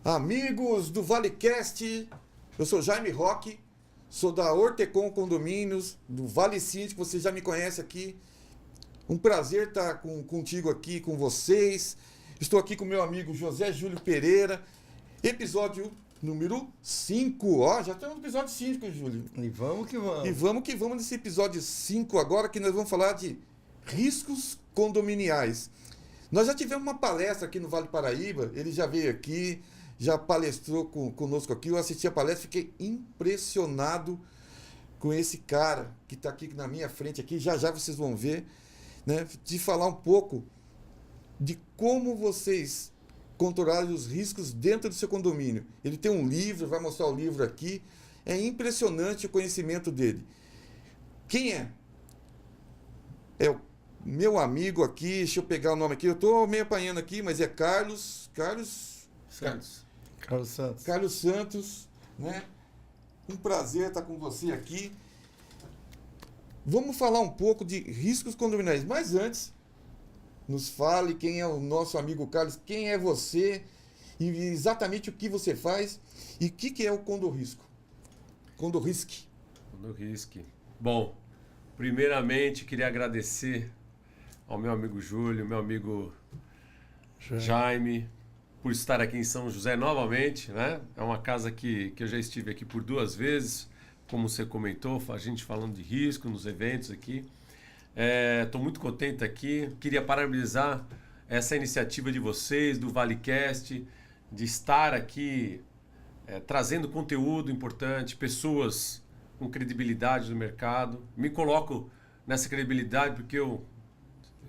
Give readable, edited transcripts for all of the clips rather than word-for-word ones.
Amigos do ValeCast, eu sou Jaime Roque, sou da Ortecom Condomínios, do Vale Síndico, você já me conhece aqui. Um prazer estar contigo aqui, com vocês. Estou aqui com meu amigo José Júlio Pereira, episódio número 5. Ó, já estamos no episódio 5, Júlio. E vamos que vamos. E vamos que vamos nesse episódio 5 agora, que nós vamos falar de riscos condominiais. Nós já tivemos uma palestra aqui no Vale Paraíba, ele já veio aqui, já palestrou conosco aqui, eu assisti a palestra, fiquei impressionado com esse cara que está aqui na minha frente aqui, já vocês vão ver, né, de falar um pouco de como vocês controlarem os riscos dentro do seu condomínio. Ele tem um livro, vai mostrar o livro aqui, é impressionante o conhecimento dele. Quem é? É o meu amigo aqui, deixa eu pegar o nome aqui, eu estou meio apanhando aqui, mas é Carlos Santos. Carlos Santos, né? Um prazer estar com você aqui. Vamos falar um pouco de riscos condominiais, mas antes, nos fale quem é o nosso amigo Carlos, quem é você e exatamente o que você faz e o que é o Condorisco. Condorisque. Bom, primeiramente queria agradecer ao meu amigo Júlio, meu amigo Jaime, por estar aqui em São José novamente, né? É uma casa que eu já estive aqui por 2 vezes, como você comentou, a gente falando de risco nos eventos aqui. Estou muito contente aqui, queria parabenizar essa iniciativa de vocês, do ValeCast, de estar aqui trazendo conteúdo importante, pessoas com credibilidade no mercado. Me coloco nessa credibilidade porque eu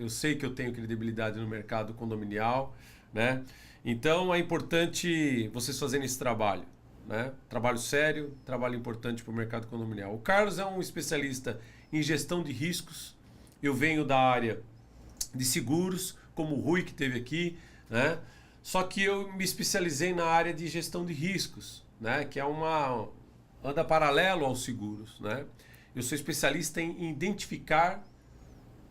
sei que eu tenho credibilidade no mercado condominial, né? Então é importante vocês fazerem esse trabalho, né? Trabalho sério, trabalho importante para o mercado condominial. O Carlos é um especialista em gestão de riscos. Eu venho da área de seguros, como o Rui que esteve aqui, né? Só que eu me especializei na área de gestão de riscos, né? Que é anda paralelo aos seguros, né? Eu sou especialista em identificar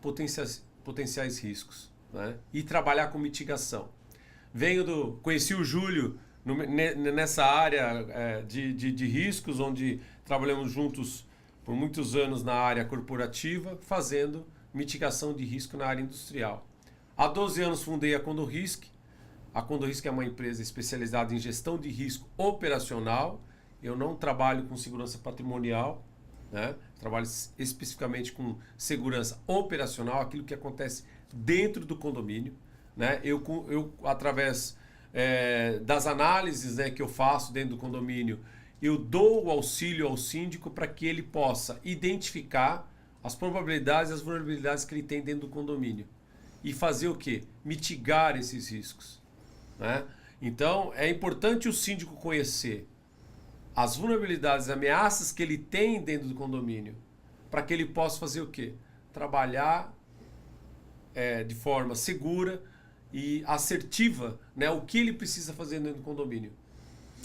potenciais riscos, né? E trabalhar com mitigação. Conheci o Júlio nessa área de riscos, onde trabalhamos juntos por muitos anos na área corporativa, fazendo mitigação de risco na área industrial. Há 12 anos fundei a Condorisque. A Condorisque é uma empresa especializada em gestão de risco operacional. Eu não trabalho com segurança patrimonial, né? Trabalho especificamente com segurança operacional, aquilo que acontece dentro do condomínio, né? Eu através das análises, né, que eu faço dentro do condomínio, eu dou o auxílio ao síndico para que ele possa identificar as probabilidades e as vulnerabilidades que ele tem dentro do condomínio e fazer o quê? Mitigar esses riscos, né? Então, é importante o síndico conhecer as vulnerabilidades, as ameaças que ele tem dentro do condomínio, para que ele possa fazer o quê? Trabalhar de forma segura e assertiva, né, o que ele precisa fazer dentro do condomínio.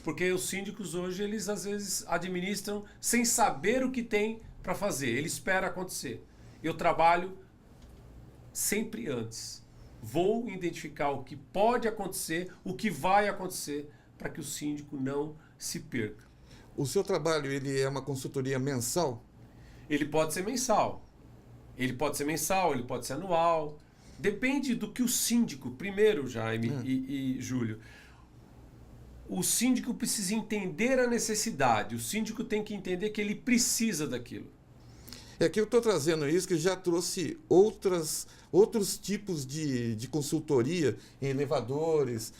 Porque os síndicos hoje, eles às vezes administram sem saber o que tem para fazer. Ele espera acontecer. Eu trabalho sempre antes. Vou identificar o que pode acontecer, o que vai acontecer, para que o síndico não se perca. O seu trabalho, ele é uma consultoria mensal? Ele pode ser mensal. Ele pode ser anual. Depende do que o síndico, primeiro, Jaime e Júlio, o síndico precisa entender a necessidade. O síndico tem que entender que ele precisa daquilo. É que eu estou trazendo isso, que já trouxe outros tipos de consultoria em elevadores,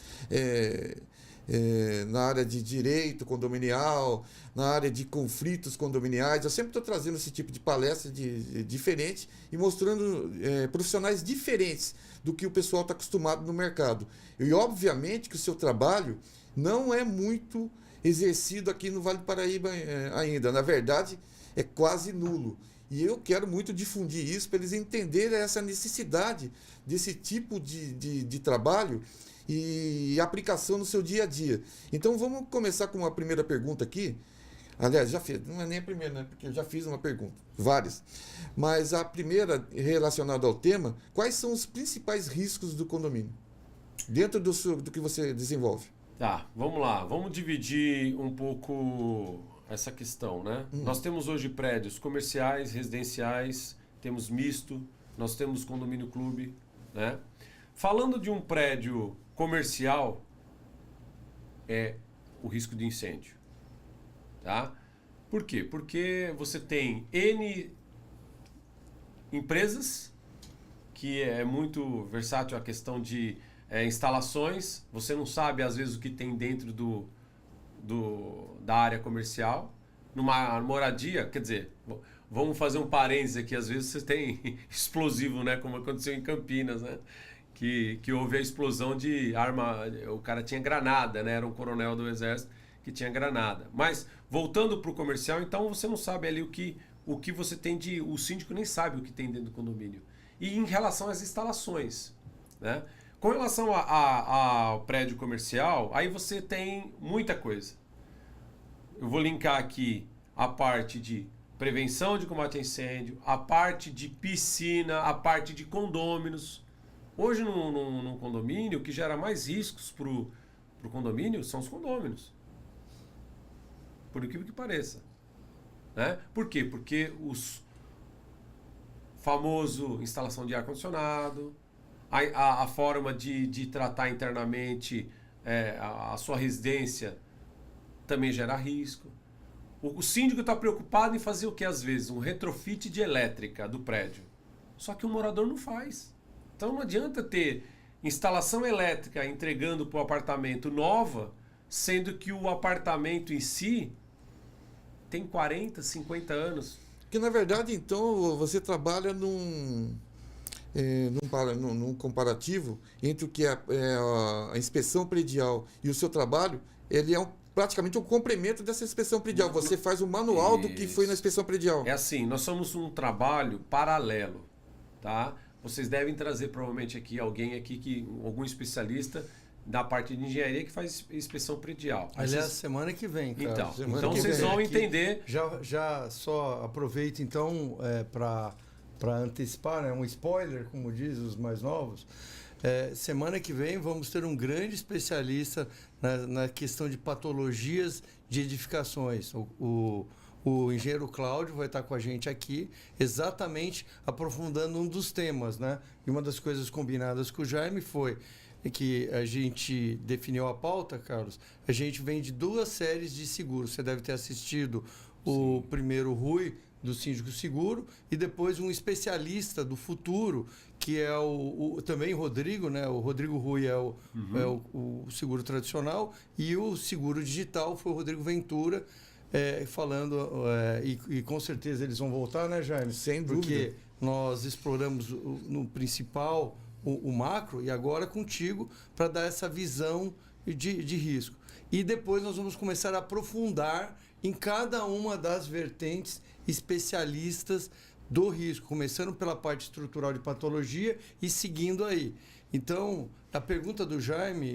na área de direito condominial, na área de conflitos condominiais. Eu sempre estou trazendo esse tipo de palestra diferente e mostrando profissionais diferentes do que o pessoal está acostumado no mercado. E obviamente que o seu trabalho não é muito exercido aqui no Vale do Paraíba ainda. Na verdade, é quase nulo. E eu quero muito difundir isso para eles entenderem essa necessidade desse tipo de trabalho e aplicação no seu dia a dia. Então vamos começar com uma primeira pergunta aqui. Aliás, já fiz, não é nem a primeira, né? Porque eu já fiz uma pergunta, várias. Mas a primeira, relacionada ao tema, quais são os principais riscos do condomínio? Dentro do que você desenvolve. Tá, vamos lá. Vamos dividir um pouco essa questão, né? Nós temos hoje prédios comerciais, residenciais, temos misto, nós temos condomínio clube, né? Falando de um prédio comercial, é o risco de incêndio, tá? Por quê? Porque você tem N empresas, que é muito versátil a questão de instalações, você não sabe às vezes o que tem dentro da área comercial. Numa moradia, quer dizer, vamos fazer um parênteses aqui, às vezes você tem explosivo, né? Como aconteceu em Campinas, né? Que houve a explosão de arma, o cara tinha granada, né? Era um coronel do exército que tinha granada. Mas, voltando para o comercial, então você não sabe ali o que você tem de... O síndico nem sabe o que tem dentro do condomínio. E em relação às instalações, né? Com relação ao prédio comercial, aí você tem muita coisa. Eu vou linkar aqui a parte de prevenção de combate a incêndio, a parte de piscina, a parte de condôminos. Hoje, num condomínio, o que gera mais riscos para o condomínio são os condôminos. Por incrível que pareça. Né? Por quê? Porque os famoso instalação de ar-condicionado, a forma de tratar internamente a sua residência também gera risco. O síndico está preocupado em fazer o que às vezes? Um retrofit de elétrica do prédio. Só que o morador não faz. Então não adianta ter instalação elétrica entregando para o apartamento nova, sendo que o apartamento em si tem 40, 50 anos. Que na verdade, então, você trabalha num comparativo entre o que é a inspeção predial e o seu trabalho, ele é praticamente um complemento dessa inspeção predial. Você faz o manual do que foi na inspeção predial. É assim, nós somos um trabalho paralelo, tá? Vocês devem trazer provavelmente aqui alguém aqui, algum especialista da parte de engenharia que faz inspeção predial. Aliás, semana que vem, cara. Então vocês vão entender. Já só aproveito então para antecipar, né, um spoiler, como diz os mais novos. Semana que vem vamos ter um grande especialista na questão de patologias de edificações. O engenheiro Cláudio vai estar com a gente aqui, exatamente aprofundando um dos temas, né? E uma das coisas combinadas com o Jaime foi que a gente definiu a pauta, Carlos. A gente vem de 2 séries de seguros. Você deve ter assistido o primeiro Rui, do Síndico Seguro, e depois um especialista do futuro, que é também Rodrigo, né? O Rodrigo Rui é o seguro tradicional, e o seguro digital foi o Rodrigo Ventura, falando, e com certeza eles vão voltar, né, Jaime? Sem dúvida. Porque nós exploramos no principal o macro, e agora contigo, para dar essa visão de risco. E depois nós vamos começar a aprofundar em cada uma das vertentes especialistas do risco, começando pela parte estrutural de patologia e seguindo aí. Então, a pergunta do Jaime,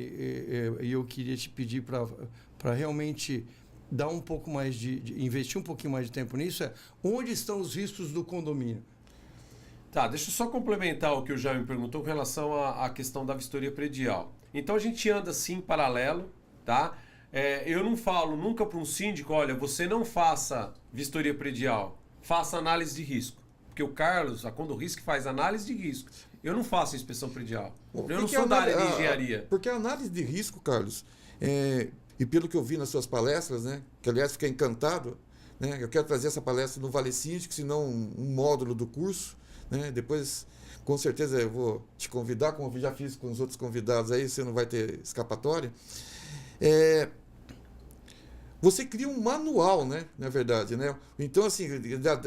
e eu queria te pedir para realmente dar um pouco mais investir um pouquinho mais de tempo nisso, onde estão os riscos do condomínio? Tá, deixa eu só complementar o que o Jaime perguntou com relação à questão da vistoria predial. Então a gente anda assim em paralelo, tá? Eu não falo nunca para um síndico, olha, você não faça vistoria predial, faça análise de risco. Porque o Carlos, a Condorrisc, faz análise de risco. Eu não faço inspeção predial. Eu não sou da área de engenharia. Porque a análise de risco, Carlos, e pelo que eu vi nas suas palestras, né, que aliás fiquei encantado, né, eu quero trazer essa palestra no Vale Síndico, se não um módulo do curso, né, depois com certeza eu vou te convidar, como eu já fiz com os outros convidados aí, você não vai ter escapatória. Você cria um manual, né? Na verdade, né? Então, assim,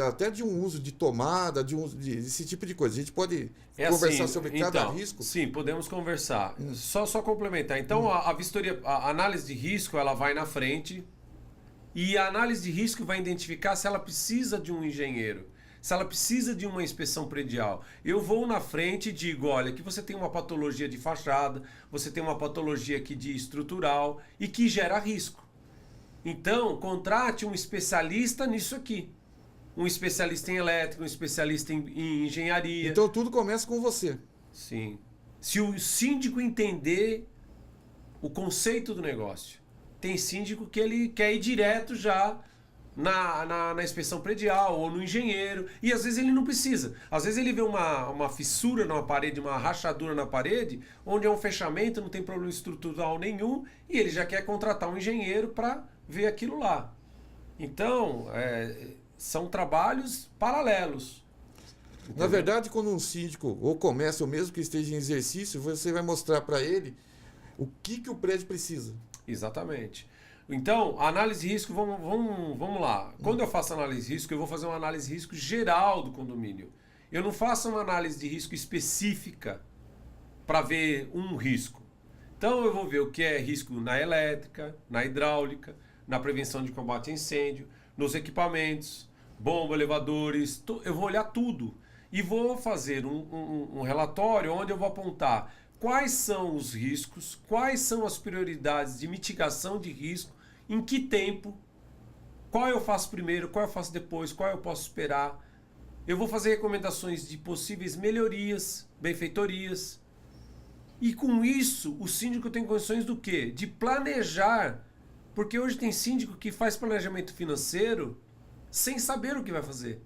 até de um uso de tomada, desse tipo de coisa. A gente pode conversar assim, sobre cada risco? Sim, podemos conversar. Só complementar. Então, a vistoria, a análise de risco, ela vai na frente e a análise de risco vai identificar se ela precisa de um engenheiro, se ela precisa de uma inspeção predial. Eu vou na frente e digo, olha, que você tem uma patologia de fachada, você tem uma patologia aqui de estrutural e que gera risco. Então, contrate um especialista nisso aqui. Um especialista em elétrica, um especialista em engenharia. Então, tudo começa com você. Sim. Se o síndico entender o conceito do negócio. Tem síndico que ele quer ir direto já na inspeção predial ou no engenheiro. E às vezes ele não precisa. Às vezes ele vê uma fissura na parede, uma rachadura na parede, onde é um fechamento, não tem problema estrutural nenhum, e ele já quer contratar um engenheiro para ver aquilo lá. Então, são trabalhos paralelos. Entendeu? Na verdade, quando um síndico ou começa, ou mesmo que esteja em exercício, você vai mostrar para ele o que o prédio precisa. Exatamente. Então, análise de risco, vamos lá. Quando eu faço análise de risco, eu vou fazer uma análise de risco geral do condomínio. Eu não faço uma análise de risco específica para ver um risco. Então, eu vou ver o que é risco na elétrica, na hidráulica, na prevenção de combate a incêndio, nos equipamentos, bomba, elevadores. Eu vou olhar tudo e vou fazer um relatório onde eu vou apontar quais são os riscos, quais são as prioridades de mitigação de risco, em que tempo, qual eu faço primeiro, qual eu faço depois, qual eu posso esperar. Eu vou fazer recomendações de possíveis melhorias, benfeitorias. E com isso, o síndico tem condições do quê? De planejar. Porque hoje tem síndico que faz planejamento financeiro sem saber o que vai fazer.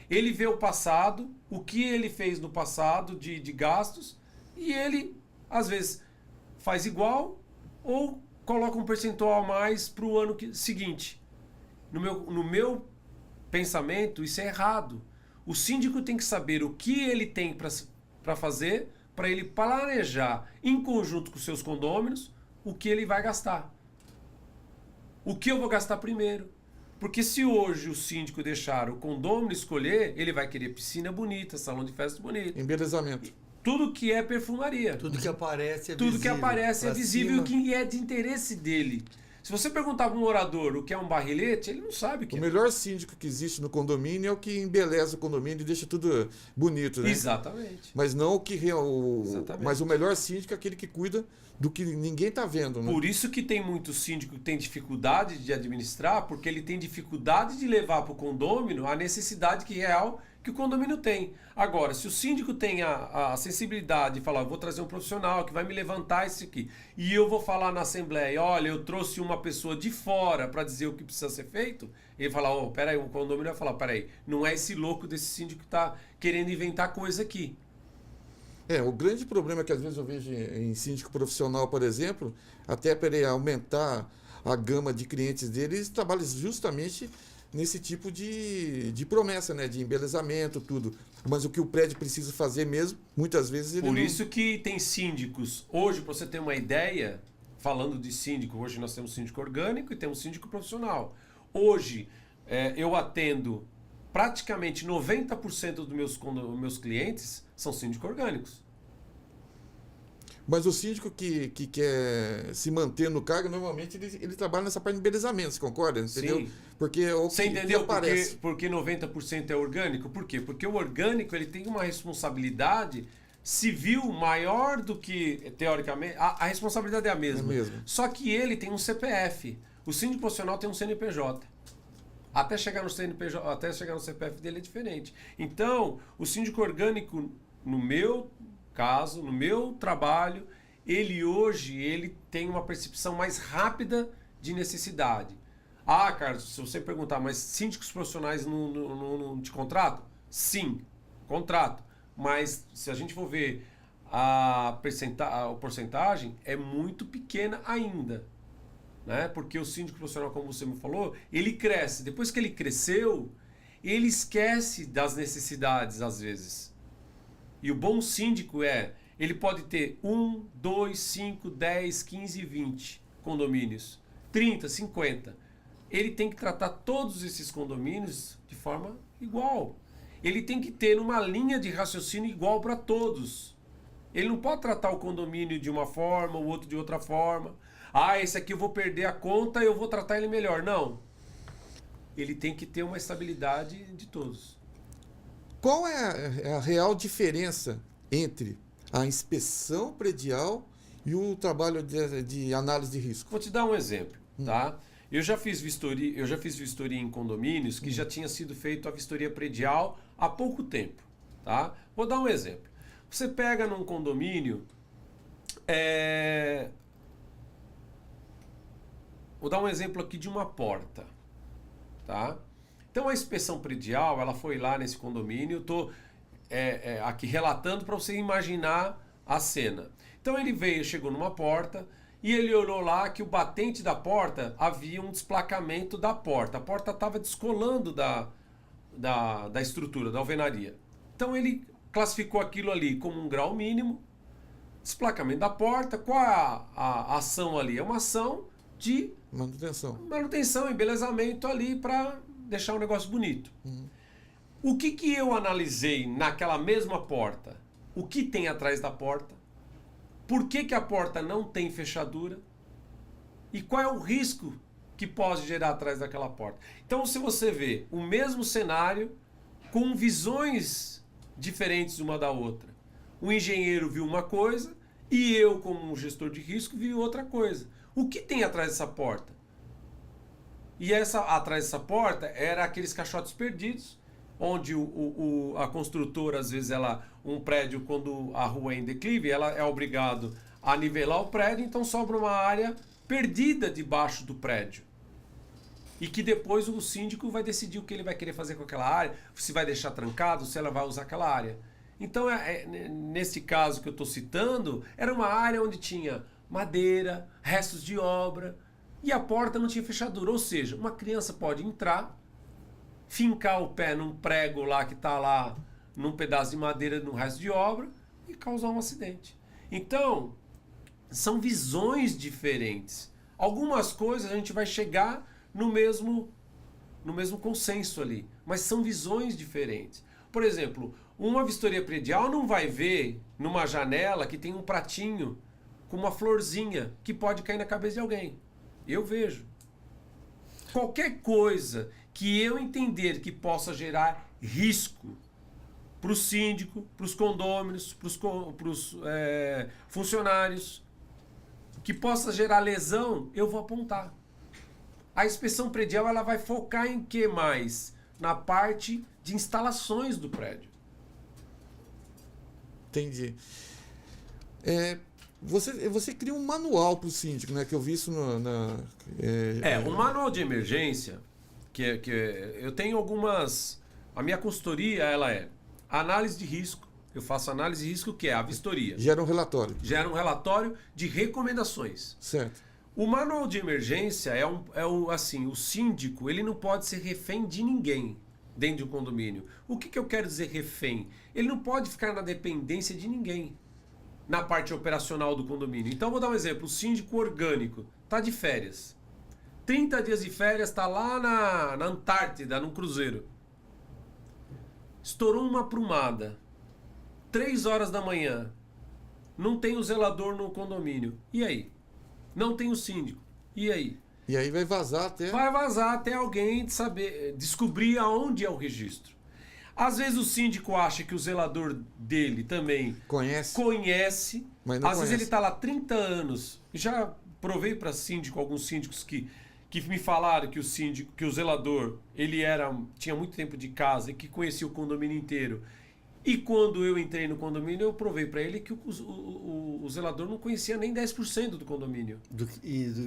Ele vê o passado, o que ele fez no passado de gastos, e ele, às vezes, faz igual ou coloca um percentual a mais para o ano seguinte. No meu pensamento, isso é errado. O síndico tem que saber o que ele tem para fazer, para ele planejar, em conjunto com seus condôminos, o que ele vai gastar. O que eu vou gastar primeiro. Porque se hoje o síndico deixar o condômino escolher, ele vai querer piscina bonita, salão de festa bonito. Embelezamento. Tudo que é perfumaria. Tudo que aparece é Tudo visível. que aparece é Pra visível e cima. o que é de interesse dele. Se você perguntar para um morador o que é um barrilete, ele não sabe o que O é. melhor síndico que existe no condomínio é o que embeleza o condomínio e deixa tudo bonito, né? Exatamente. Mas não o que Exatamente. mas o melhor síndico é aquele que cuida do que ninguém está vendo, né? Por isso que tem muito síndico que tem dificuldade de administrar, porque ele tem dificuldade de levar para o condômino a necessidade real que o condomínio tem. Agora, se o síndico tem a sensibilidade de falar, eu vou trazer um profissional que vai me levantar isso aqui, e eu vou falar na assembleia, olha, eu trouxe uma pessoa de fora para dizer o que precisa ser feito, ele fala, peraí, o condomínio vai falar, peraí, não é esse louco desse síndico que está querendo inventar coisa aqui. O grande problema que às vezes eu vejo em síndico profissional, por exemplo, até para ele aumentar a gama de clientes dele, eles trabalham justamente nesse tipo de promessa, né? De embelezamento, tudo. Mas o que o prédio precisa fazer mesmo, muitas vezes ele Por não... isso que tem síndicos. Hoje, para você ter uma ideia, falando de síndico, hoje nós temos síndico orgânico e temos síndico profissional. Hoje, eu atendo praticamente 90% dos meus clientes são síndicos orgânicos. Mas o síndico que quer se manter no cargo, normalmente ele trabalha nessa parte de embelezamento, você concorda? Entendeu? Sim. Porque é o Você que entendeu aparece. por que 90% é orgânico? Por quê? Porque o orgânico ele tem uma responsabilidade civil maior do que, teoricamente, a responsabilidade é a mesma. É mesmo. Só que ele tem um CPF. O síndico profissional tem um CNPJ. Até chegar no CNPJ, até chegar no CPF dele é diferente. Então, o síndico orgânico, no meu caso, no meu trabalho, ele tem uma percepção mais rápida de necessidade. Ah, Carlos, se você perguntar, mas síndicos profissionais não te contratam? Sim, contrato. Mas se a gente for ver a porcentagem, é muito pequena ainda. Né? Porque o síndico profissional, como você me falou, ele cresce. Depois que ele cresceu, ele esquece das necessidades, às vezes. E o bom síndico ele pode ter 1, 2, 5, 10, 15, 20 condomínios. 30, 50. Ele tem que tratar todos esses condomínios de forma igual. Ele tem que ter uma linha de raciocínio igual para todos. Ele não pode tratar o condomínio de uma forma, o outro de outra forma. Ah, esse aqui eu vou perder a conta e eu vou tratar ele melhor. Não. Ele tem que ter uma estabilidade de todos. Qual é a real diferença entre a inspeção predial e o trabalho de análise de risco? Vou te dar um exemplo, tá? Eu já fiz vistoria em condomínios que já tinha sido feito a vistoria predial há pouco tempo, tá? Vou dar um exemplo. Você pega num condomínio, vou dar um exemplo aqui de uma porta, tá? Então a inspeção predial, ela foi lá nesse condomínio, eu estou aqui relatando para você imaginar a cena. Então ele veio, chegou numa porta e ele olhou lá que o batente da porta havia um desplacamento da porta. A porta estava descolando da estrutura, da alvenaria. Então ele classificou aquilo ali como um grau mínimo, desplacamento da porta. Qual é a ação ali? É uma ação de manutenção, embelezamento ali para deixar o negócio bonito. O que eu analisei naquela mesma porta? O que tem atrás da porta? Por que a porta não tem fechadura? E qual é o risco que pode gerar atrás daquela porta? Então, se você vê o mesmo cenário com visões diferentes uma da outra. O engenheiro viu uma coisa e eu, como um gestor de risco, vi outra coisa. O que tem atrás dessa porta? E atrás dessa porta era aqueles caixotes perdidos, onde a construtora, às vezes, um prédio, quando a rua é em declive, ela é obrigado a nivelar o prédio, então sobra uma área perdida debaixo do prédio. E que depois o síndico vai decidir o que ele vai querer fazer com aquela área, se vai deixar trancado, se ela vai usar aquela área. Então, nesse caso que eu estou citando, era uma área onde tinha madeira, restos de obra, e a porta não tinha fechadura. Ou seja, uma criança pode entrar, fincar o pé num prego lá que está lá, num pedaço de madeira, num resto de obra, e causar um acidente. Então, são visões diferentes. Algumas coisas a gente vai chegar no mesmo consenso ali, mas são visões diferentes. Por exemplo, uma vistoria predial não vai ver numa janela que tem um pratinho com uma florzinha que pode cair na cabeça de alguém. Eu vejo. Qualquer coisa que eu entender que possa gerar risco para o síndico, para os condôminos, para os funcionários, que possa gerar lesão, eu vou apontar. A inspeção predial ela vai focar em que mais? Na parte de instalações do prédio. Entendi. Você cria um manual para o síndico, né? Que eu vi isso um manual de emergência, que eu tenho algumas... A minha consultoria, ela é análise de risco. Eu faço análise de risco, que é a vistoria. Gera um relatório. Gera um relatório de recomendações. Certo. O manual de emergência assim, o síndico, ele não pode ser refém de ninguém dentro de um condomínio. O que eu quero dizer refém? Ele não pode ficar na dependência de ninguém na parte operacional do condomínio. Então, vou dar um exemplo. O síndico orgânico está de férias. 30 dias de férias, está lá na Antártida, num cruzeiro. Estourou uma aprumada. 3 horas da manhã. Não tem o zelador no condomínio. E aí? Não tem o síndico. E aí? E aí vai vazar até... Vai vazar até alguém descobrir aonde é o registro. Às vezes o síndico acha que o zelador dele também conhece, mas não às vezes conhece. ele está lá 30 anos. Já provei para alguns síndicos que me falaram que o zelador, ele tinha muito tempo de casa e que conhecia o condomínio inteiro. E quando eu entrei no condomínio, eu provei para ele que o zelador não conhecia nem 10% do condomínio.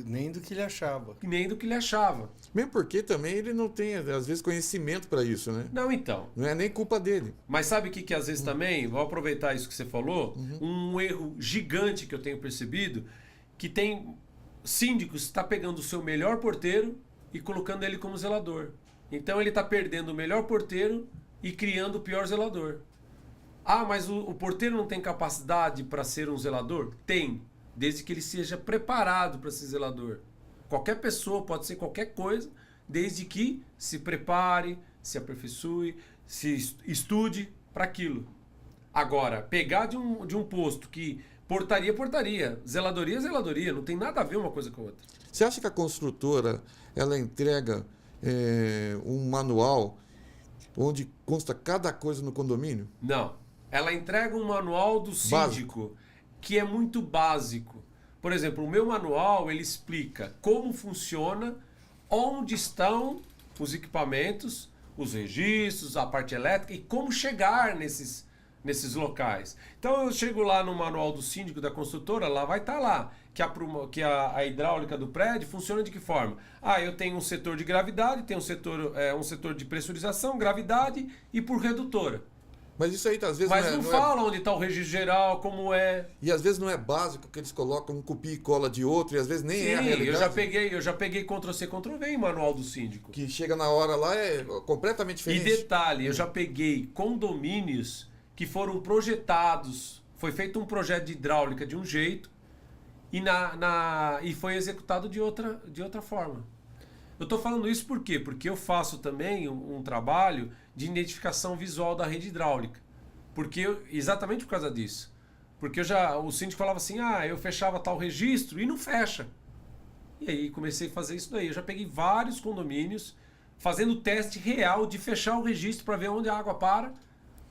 Nem do que ele achava. Nem do que ele achava. Mesmo porque também ele não tem, às vezes, conhecimento para isso, né? Não, então. Não é nem culpa dele. Mas sabe o que às vezes também, vou aproveitar isso que você falou, um erro gigante que eu tenho percebido, que tem síndicos que está pegando o seu melhor porteiro e colocando ele como zelador. Então ele está perdendo o melhor porteiro e criando o pior zelador. Ah, mas o porteiro não tem capacidade para ser um zelador? Tem, desde que ele seja preparado para ser zelador. Qualquer pessoa pode ser qualquer coisa, desde que se prepare, se aperfeiçoe, se estude para aquilo. Agora, pegar de um posto que portaria, zeladoria, não tem nada a ver uma coisa com a outra. Você acha que a construtora ela entrega um manual onde consta cada coisa no condomínio? Não. Ela entrega um manual do síndico que é muito básico. Por exemplo, o meu manual ele explica como funciona, onde estão os equipamentos, os registros, a parte elétrica e como chegar nesses locais. Então eu chego lá no manual do síndico da construtora, lá vai estar lá que a hidráulica do prédio funciona de que forma? Eu tenho um setor de gravidade, tenho um setor de pressurização, gravidade e por redutora. Mas isso aí, às vezes, mas não fala onde está o registro geral, como é. E às vezes não é básico que eles colocam um copia e cola de outro, e às vezes nem é a realidade. Eu já peguei Ctrl-C, Ctrl-V em manual do síndico. Que chega na hora lá é completamente diferente. E detalhe, eu já peguei condomínios que foram projetados, foi feito um projeto de hidráulica de um jeito e foi executado de outra forma. Eu estou falando isso por quê? Porque eu faço também um trabalho de identificação visual da rede hidráulica. Exatamente por causa disso. Porque o síndico falava assim, eu fechava tal registro e não fecha. E aí comecei a fazer isso daí. Eu já peguei vários condomínios fazendo teste real de fechar o registro para ver onde a água para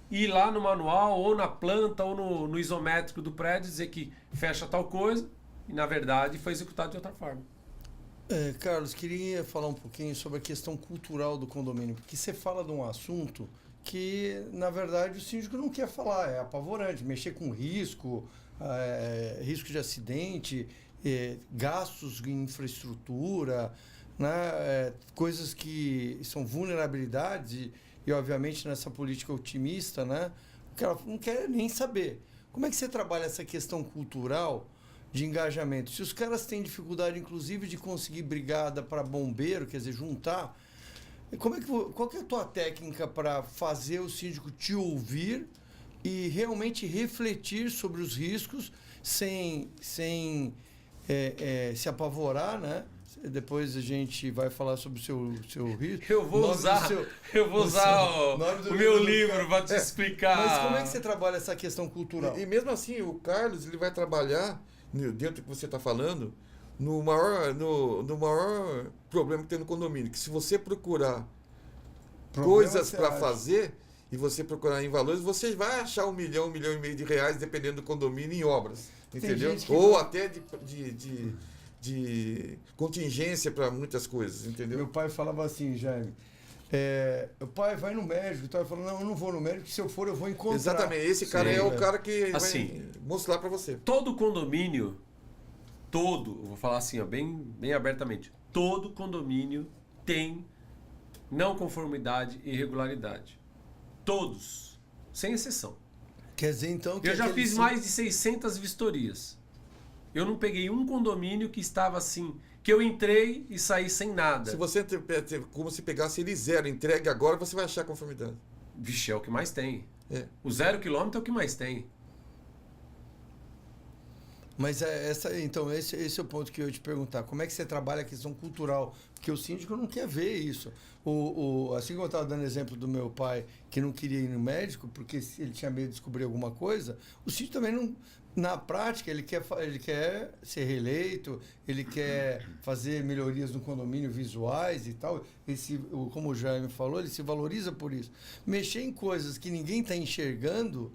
e ir lá no manual, ou na planta, ou no isométrico do prédio, dizer que fecha tal coisa e na verdade foi executado de outra forma. Carlos, queria falar um pouquinho sobre a questão cultural do condomínio, porque você fala de um assunto que, na verdade, o síndico não quer falar, é apavorante, mexer com risco, risco de acidente, gastos em infraestrutura, né, coisas que são vulnerabilidades e, obviamente, nessa política otimista, né, o cara não quer nem saber. Como é que você trabalha essa questão cultural de engajamento? Se os caras têm dificuldade, inclusive, de conseguir brigada para bombeiro, quer dizer, juntar, qual que é a tua técnica para fazer o síndico te ouvir e realmente refletir sobre os riscos sem se apavorar, né? Depois a gente vai falar sobre o seu risco. Eu vou usar o meu livro para te explicar. Mas como é que você trabalha essa questão cultural? E mesmo assim, o Carlos ele vai trabalhar dentro do que você está falando, no maior problema que tem no condomínio, que se você procurar coisas para fazer e você procurar em valores, você vai achar 1 milhão, 1,5 milhão de reais, dependendo do condomínio, em obras, entendeu? Ou até de contingência para muitas coisas, entendeu? Meu pai falava assim, Jaime, o pai vai no médico, então ele falou, não, eu não vou no médico, se eu for eu vou encontrar. Exatamente, esse cara é o cara que assim, vai mostrar para você. Todo condomínio, eu vou falar assim, bem abertamente, todo condomínio tem não conformidade e irregularidade. Todos, sem exceção. Quer dizer, então... Eu já fiz mais de 600 vistorias. Eu não peguei um condomínio que estava assim, que eu entrei e saí sem nada. Se você, como se pegasse ele zero, entregue agora, você vai achar conformidade. Vixe, é o que mais tem. O 0 quilômetro é o que mais tem. Mas então, esse é o ponto que eu ia te perguntar. Como é que você trabalha a questão cultural? Porque o síndico não quer ver isso. Assim como eu estava dando exemplo do meu pai, que não queria ir no médico, porque ele tinha medo de descobrir alguma coisa, o síndico também não... Na prática, ele quer ser reeleito, ele quer fazer melhorias no condomínio visuais e tal. Como o Jaime falou, ele se valoriza por isso. Mexer em coisas que ninguém está enxergando,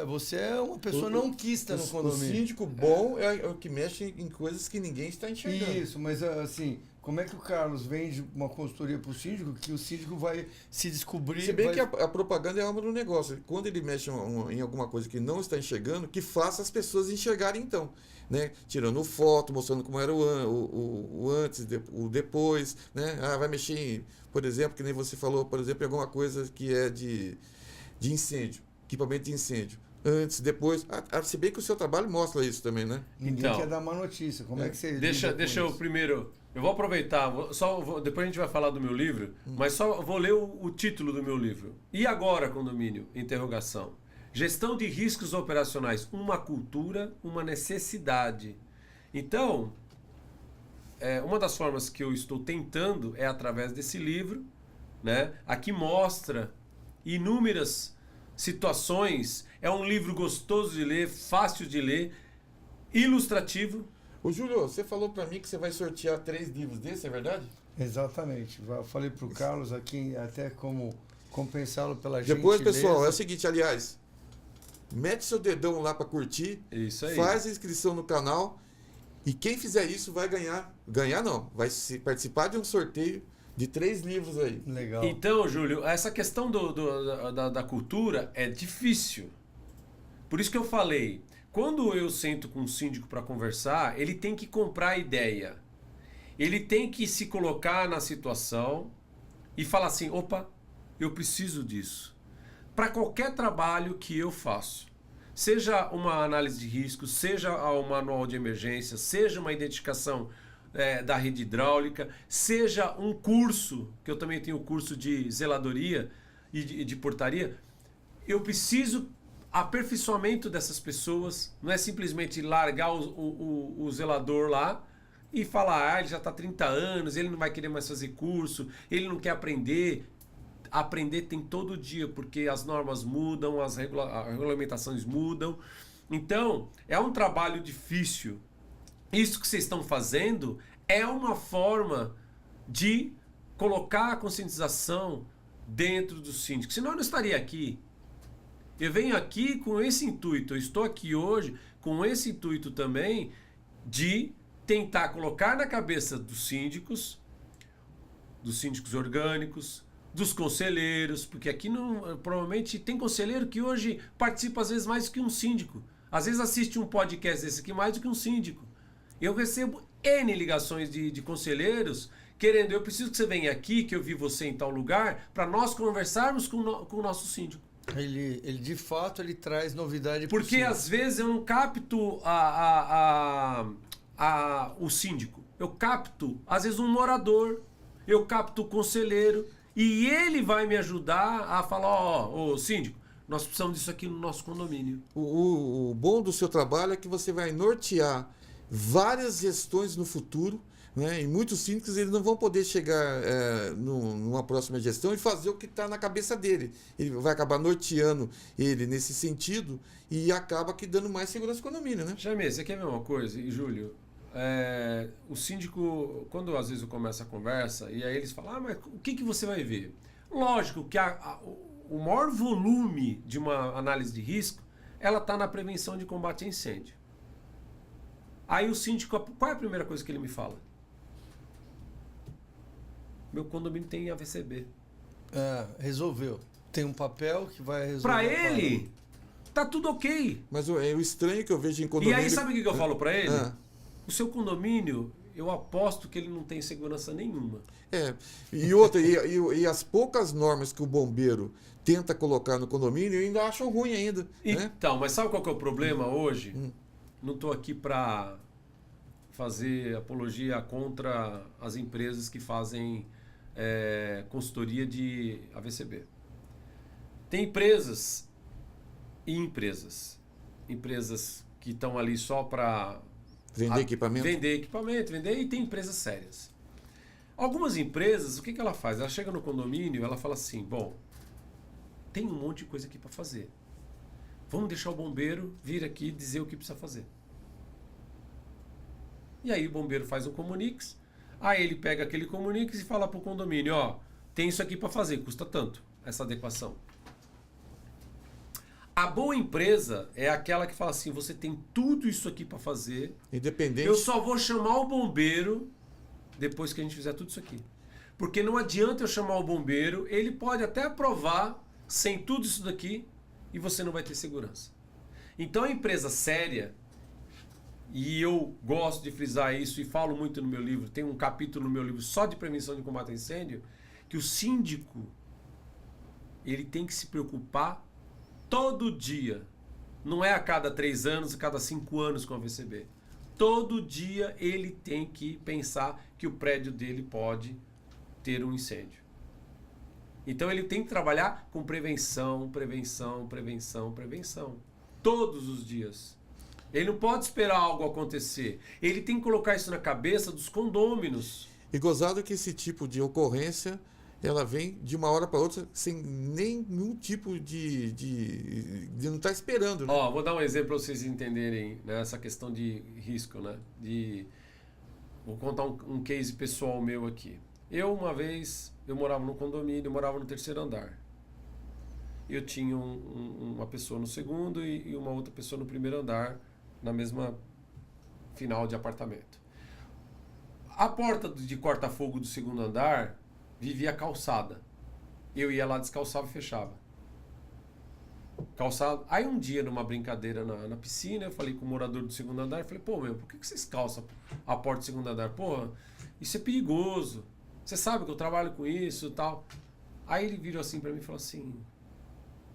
você é uma pessoa não quista no condomínio. O síndico bom é o que mexe em coisas que ninguém está enxergando. Isso, mas assim, como é que o Carlos vende uma consultoria para o síndico que o síndico vai se descobrir... Se bem que a propaganda é a alma do negócio. Quando ele mexe em alguma coisa que não está enxergando, que faça as pessoas enxergarem então. Né? Tirando foto, mostrando como era o antes, o depois. Né? Vai mexer, por exemplo, que nem você falou, por exemplo, em alguma coisa que é de incêndio. Equipamento de incêndio. Antes, depois. Se bem que o seu trabalho mostra isso também, né? Ninguém quer dar uma notícia. Como é que você... Deixa eu primeiro... Eu vou aproveitar, depois a gente vai falar do meu livro, mas só vou ler o título do meu livro. E agora, condomínio? Interrogação. Gestão de riscos operacionais. Uma cultura, uma necessidade. Então, uma das formas que eu estou tentando é através desse livro, né? Aqui mostra inúmeras situações. É um livro gostoso de ler, fácil de ler, ilustrativo. Ô, Júlio, você falou para mim que você vai sortear 3 livros desses, é verdade? Exatamente. Eu falei para o Carlos aqui até como compensá-lo pela gentileza. Depois, pessoal, é o seguinte, aliás, mete seu dedão lá para curtir, isso aí. Faz a inscrição no canal e quem fizer isso vai ganhar não, vai participar de um sorteio De 3 livros aí. Legal. Então, Júlio, essa questão da cultura é difícil. Por isso que eu falei, quando eu sento com um síndico para conversar, ele tem que comprar a ideia. Ele tem que se colocar na situação e falar assim, opa, eu preciso disso. Para qualquer trabalho que eu faço, seja uma análise de risco, seja um manual de emergência, seja uma identificação da rede hidráulica, seja um curso, que eu também tenho curso de zeladoria e de portaria, eu preciso aperfeiçoamento dessas pessoas, não é simplesmente largar o zelador lá e falar, ele já está há 30 anos, ele não vai querer mais fazer curso, ele não quer aprender. Aprender tem todo dia, porque as normas mudam, as regulamentações mudam. Então, é um trabalho difícil. Isso que vocês estão fazendo é uma forma de colocar a conscientização dentro do síndico. Senão eu não estaria aqui. Eu venho aqui com esse intuito, eu estou aqui hoje com esse intuito também de tentar colocar na cabeça dos síndicos orgânicos, dos conselheiros, porque aqui não, provavelmente tem conselheiro que hoje participa às vezes mais do que um síndico. Às vezes assiste um podcast desse aqui mais do que um síndico. Eu recebo N ligações de conselheiros querendo, eu preciso que você venha aqui, que eu vi você em tal lugar, para nós conversarmos com o nosso síndico. Ele de fato ele traz novidade. Porque às vezes eu não capto o síndico. Eu capto, às vezes, um morador. Eu capto o conselheiro. E ele vai me ajudar a falar, ô síndico, nós precisamos disso aqui no nosso condomínio. O bom do seu trabalho é que você vai nortear várias gestões no futuro, né? E muitos síndicos eles não vão poder chegar numa próxima gestão e fazer o que está na cabeça dele. Ele vai acabar norteando ele nesse sentido e acaba que dando mais segurança ao condomínio, né? Jaime, você quer ver uma coisa? E Júlio, o síndico, quando às vezes eu começo a conversa, e aí eles falam, mas o que você vai ver? Lógico que o maior volume de uma análise de risco, ela está na prevenção de combate a incêndio. Aí o síndico, qual é a primeira coisa que ele me fala? Meu condomínio tem AVCB. Resolveu. Tem um papel que vai resolver. Para ele, tá tudo ok. Mas o estranho que eu vejo em condomínio... E aí sabe o que eu falo para ele? O seu condomínio, eu aposto que ele não tem segurança nenhuma. E outra, e as poucas normas que o bombeiro tenta colocar no condomínio, eu ainda acho ruim ainda. Né? Então, mas sabe qual que é o problema hoje? Não estou aqui para fazer apologia contra as empresas que fazem consultoria de AVCB. Tem empresas e empresas. Empresas que estão ali só para... Vender equipamento? Vender equipamento, e tem empresas sérias. Algumas empresas, o que ela faz? Ela chega no condomínio, ela fala assim, bom, tem um monte de coisa aqui para fazer. Vamos deixar o bombeiro vir aqui dizer o que precisa fazer. E aí o bombeiro faz um comuniques, aí ele pega aquele comuniques e fala para o condomínio, tem isso aqui para fazer, custa tanto, essa adequação. A boa empresa é aquela que fala assim, você tem tudo isso aqui para fazer, independente. Eu só vou chamar o bombeiro depois que a gente fizer tudo isso aqui. Porque não adianta eu chamar o bombeiro, ele pode até aprovar sem tudo isso daqui e você não vai ter segurança. Então a empresa séria, e eu gosto de frisar isso e falo muito no meu livro, tem um capítulo no meu livro só de prevenção de combate a incêndio, que o síndico ele tem que se preocupar todo dia. Não é a cada 3 anos, a cada 5 anos com a AVCB. Todo dia ele tem que pensar que o prédio dele pode ter um incêndio. Então ele tem que trabalhar com prevenção, prevenção, prevenção, prevenção. Todos os dias. Ele não pode esperar algo acontecer. Ele tem que colocar isso na cabeça dos condôminos. E gozado que esse tipo de ocorrência, ela vem de uma hora para outra sem nenhum tipo de não estar esperando. Né? Vou dar um exemplo para vocês entenderem, né, essa questão de risco. Né? Vou contar um case pessoal meu aqui. Uma vez, eu morava num condomínio, eu morava no 3º andar. Eu tinha uma pessoa no 2º e uma outra pessoa no 1º andar, na mesma final de apartamento. A porta de corta-fogo do 2º andar vivia calçada. Eu ia lá, descalçava e fechava. Calçado. Aí um dia, numa brincadeira na piscina, eu falei com o morador do segundo andar, eu falei, pô, meu, por que vocês calçam a porta do segundo andar? Porra, isso é perigoso. Você sabe que eu trabalho com isso e tal. Aí ele virou assim pra mim e falou assim,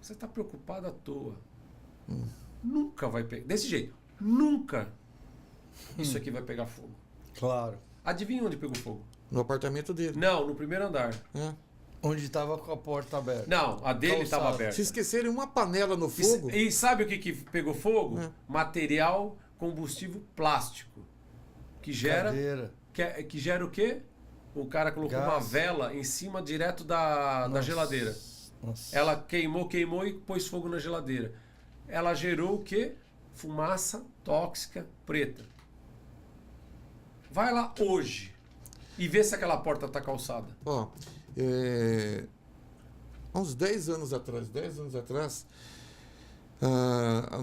você tá preocupado à toa. Nunca vai pegar. Desse jeito, nunca isso aqui vai pegar fogo. Claro. Adivinha onde pegou fogo? No apartamento dele. Não, no primeiro andar. É. Onde estava com a porta aberta. Não, a dele estava Calçado. aberta. Se esquecerem uma panela no fogo. E sabe o que pegou fogo? É. Material combustível plástico. Que gera. Cadeira. Que gera o quê? O cara colocou Gás. uma vela em cima direto da Nossa. geladeira. Nossa. Ela queimou e pôs fogo na geladeira. Ela gerou o quê? Fumaça tóxica preta. Vai lá hoje e vê se aquela porta está calçada. Ó, há uns 10 anos atrás,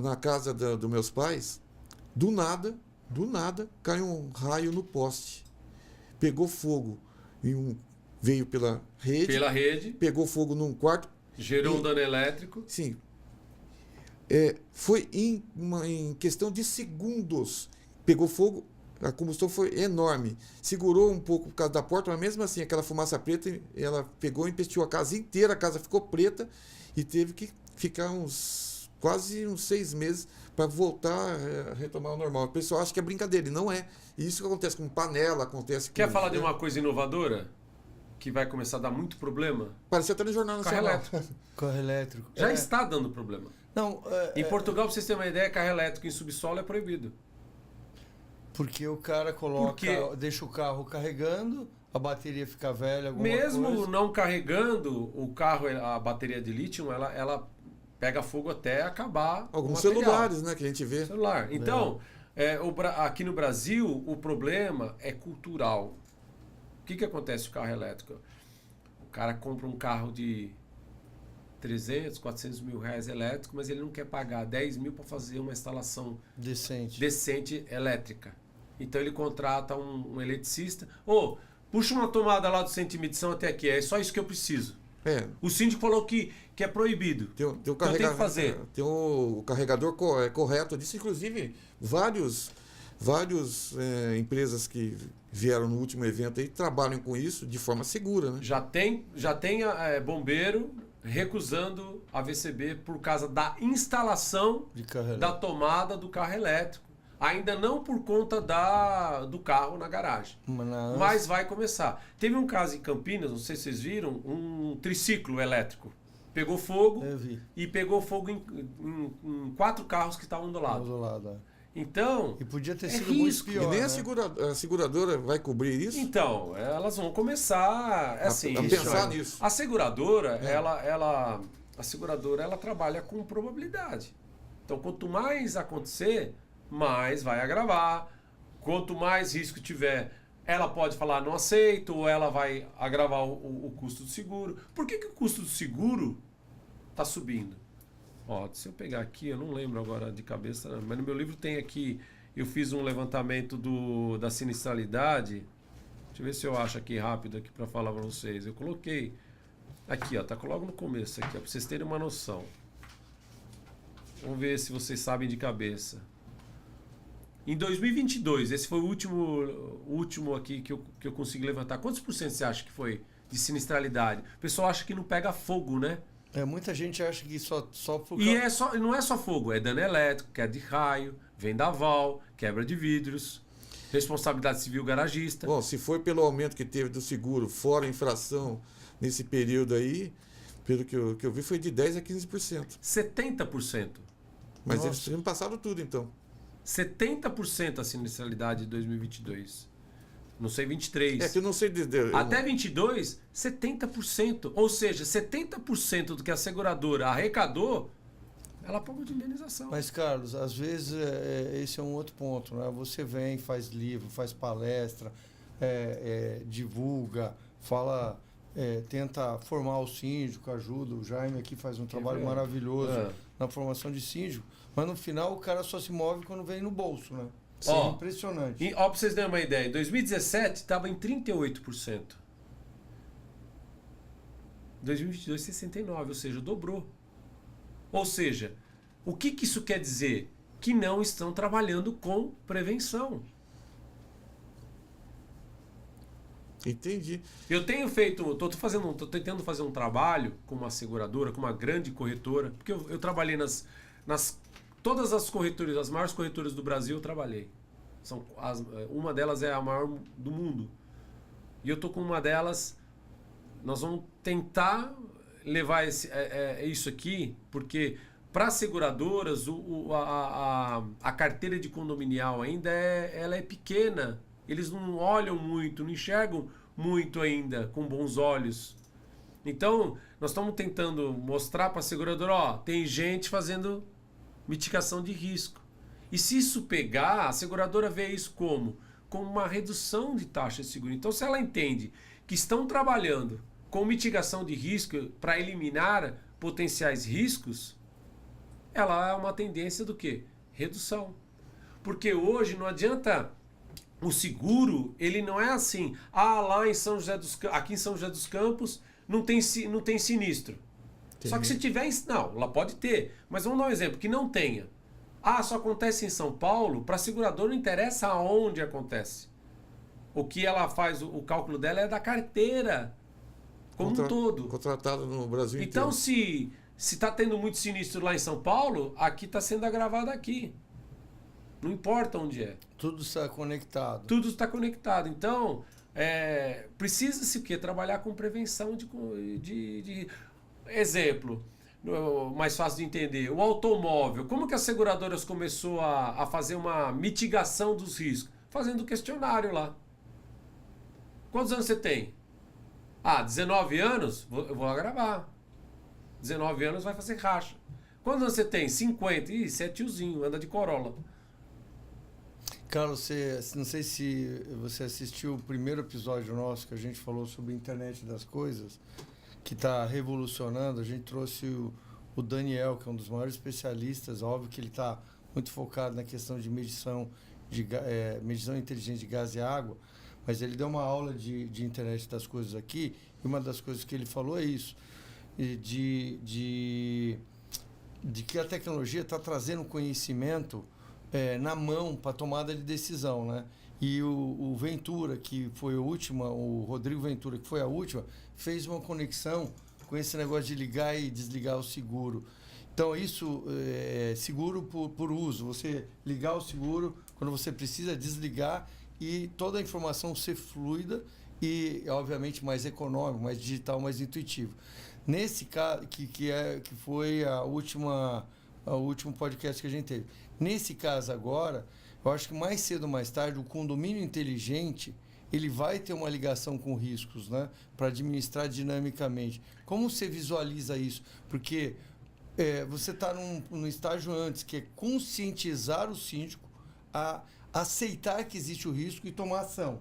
na casa dos meus pais, do nada, caiu um raio no poste. Pegou fogo. Veio pela rede. Pegou fogo num quarto. Gerou um dano elétrico. Sim. Foi em questão de segundos. Pegou fogo, a combustão foi enorme. Segurou um pouco por causa da porta, mas mesmo assim, aquela fumaça preta, ela pegou e empesteou a casa inteira, a casa ficou preta e teve que ficar quase uns 6 meses para voltar a retomar o normal. O pessoal acha que é brincadeira, e não é. E isso que acontece com panela, acontece com... Quer falar de uma coisa inovadora? Que vai começar a dar muito problema? Parecia até no Jornal Carro Nacional. elétrico. Carro elétrico. Já está dando problema. Não, Em Portugal, pra vocês terem uma ideia, carro elétrico em subsolo é proibido. Porque o cara deixa o carro carregando, a bateria fica velha, alguma Mesmo coisa. não carregando, o carro, a bateria de lítio, ela pega fogo até acabar. Alguns o material. celulares, né, que a gente vê. Celular. Então, aqui no Brasil, o problema é cultural. O que acontece com o carro elétrico? O cara compra um carro de 300, 400 mil reais elétrico, mas ele não quer pagar 10 mil para fazer uma instalação decente elétrica. Então ele contrata um eletricista. Puxa uma tomada lá do centro de medição até aqui, é só isso que eu preciso. O síndico falou que é proibido. Tem o então tem que fazer. Tem o carregador correto disso, inclusive várias empresas que vieram no último evento aí trabalham com isso de forma segura, né? Já tem bombeiro recusando a VCB por causa da instalação da tomada do carro elétrico. Ainda não por conta do carro na garagem. Mas vai começar. Teve um caso em Campinas, não sei se vocês viram, um triciclo elétrico. Pegou fogo e pegou fogo em 4 carros que estavam do lado. Então, e podia ter sido risco. muito pior. E nem né? a seguradora vai cobrir isso? Então, elas vão começar a pensar nisso. A seguradora, a seguradora, ela trabalha com probabilidade. Então, quanto mais acontecer, mais vai agravar. Quanto mais risco tiver, ela pode falar não aceito, ou ela vai agravar o custo do seguro. Por que o custo do seguro está subindo? Se eu pegar aqui, eu não lembro agora de cabeça, mas no meu livro tem aqui, eu fiz um levantamento da sinistralidade. Deixa eu ver se eu acho aqui rápido aqui para falar para vocês. Eu coloquei aqui, tá logo no começo aqui, para vocês terem uma noção. Vamos ver se vocês sabem de cabeça. Em 2022, esse foi o último aqui que eu consegui levantar. Quantos por cento você acha que foi de sinistralidade? O pessoal acha que não pega fogo, né? Muita gente acha que só por E não é só fogo, é dano elétrico, queda de raio, vendaval, quebra de vidros, responsabilidade civil garagista. Bom, se for pelo aumento que teve do seguro, fora a infração nesse período aí, pelo que eu vi, foi de 10% a 15%. 70%. Mas eles tinham passado tudo, então. 70% a sinistralidade de 2022. Não sei 23. Que eu não sei... Até 22, 70%. Ou seja, 70% do que a seguradora arrecadou, ela pagou de indenização. Mas, Carlos, às vezes esse é um outro ponto, né? Você vem, faz livro, faz palestra, divulga, fala, tenta formar o síndico, ajuda. O Jaime aqui faz um trabalho maravilhoso na formação de síndico. Mas no final o cara só se move quando vem no bolso, né? É impressionante. Para vocês terem uma ideia, em 2017 estava em 38%. 2022, 69, ou seja, dobrou. Ou seja, o que isso quer dizer? Que não estão trabalhando com prevenção. Entendi. Eu tenho feito, estou tentando fazer um trabalho com uma seguradora, com uma grande corretora, porque eu trabalhei todas as corretoras, as maiores corretoras do Brasil eu trabalhei. Uma delas é a maior do mundo. E eu estou com uma delas, nós vamos tentar levar isso aqui, porque para as seguradoras a carteira de condominial ainda ela é pequena. Eles não olham muito, não enxergam muito ainda com bons olhos. Então, nós estamos tentando mostrar para a seguradora, tem gente fazendo mitigação de risco. E se isso pegar, a seguradora vê isso como uma redução de taxa de seguro. Então, se ela entende que estão trabalhando com mitigação de risco para eliminar potenciais riscos, ela é uma tendência do quê? Redução. Porque hoje não adianta... O seguro, ele não é assim. Lá em São José aqui em São José dos Campos não tem sinistro. Entendi. Só que se tiver... Não, lá pode ter. Mas vamos dar um exemplo, que não tenha. Só acontece em São Paulo. Para a seguradora não interessa aonde acontece. O que ela faz, o cálculo dela é da carteira. Como um todo. Contratado no Brasil inteiro. Então, se está tendo muito sinistro lá em São Paulo, aqui está sendo agravado aqui. Não importa onde é. Tudo está conectado. Tudo está conectado. Então, precisa-se o quê? Trabalhar com prevenção de... Exemplo, mais fácil de entender. O automóvel. Como que as seguradoras começou a fazer uma mitigação dos riscos? Fazendo questionário lá. Quantos anos você tem? 19 anos? Eu vou lá gravar. 19 anos vai fazer racha. Quantos anos você tem? 50. Ih, você é tiozinho, anda de Corolla. Carlos, não sei se você assistiu o primeiro episódio nosso que a gente falou sobre a internet das coisas, que está revolucionando. A gente trouxe o Daniel, que é um dos maiores especialistas. Óbvio que ele está muito focado na questão de medição inteligente de gás e água, mas ele deu uma aula de internet das coisas aqui, e uma das coisas que ele falou é isso, de que a tecnologia está trazendo conhecimento na mão para tomada de decisão, né? E o Ventura, que foi a última, o Rodrigo Ventura, que foi a última, fez uma conexão com esse negócio de ligar e desligar o seguro. Então, isso é seguro por uso. Você ligar o seguro quando você precisa, desligar, e toda a informação ser fluida e, obviamente, mais econômico, mais digital, mais intuitivo. Nesse caso, que foi o último podcast que a gente teve. Nesse caso agora, eu acho que mais cedo ou mais tarde, o condomínio inteligente, ele vai ter uma ligação com riscos, né? Para administrar dinamicamente. Como você visualiza isso? Porque você está num estágio antes, que é conscientizar o síndico a aceitar que existe o risco e tomar ação.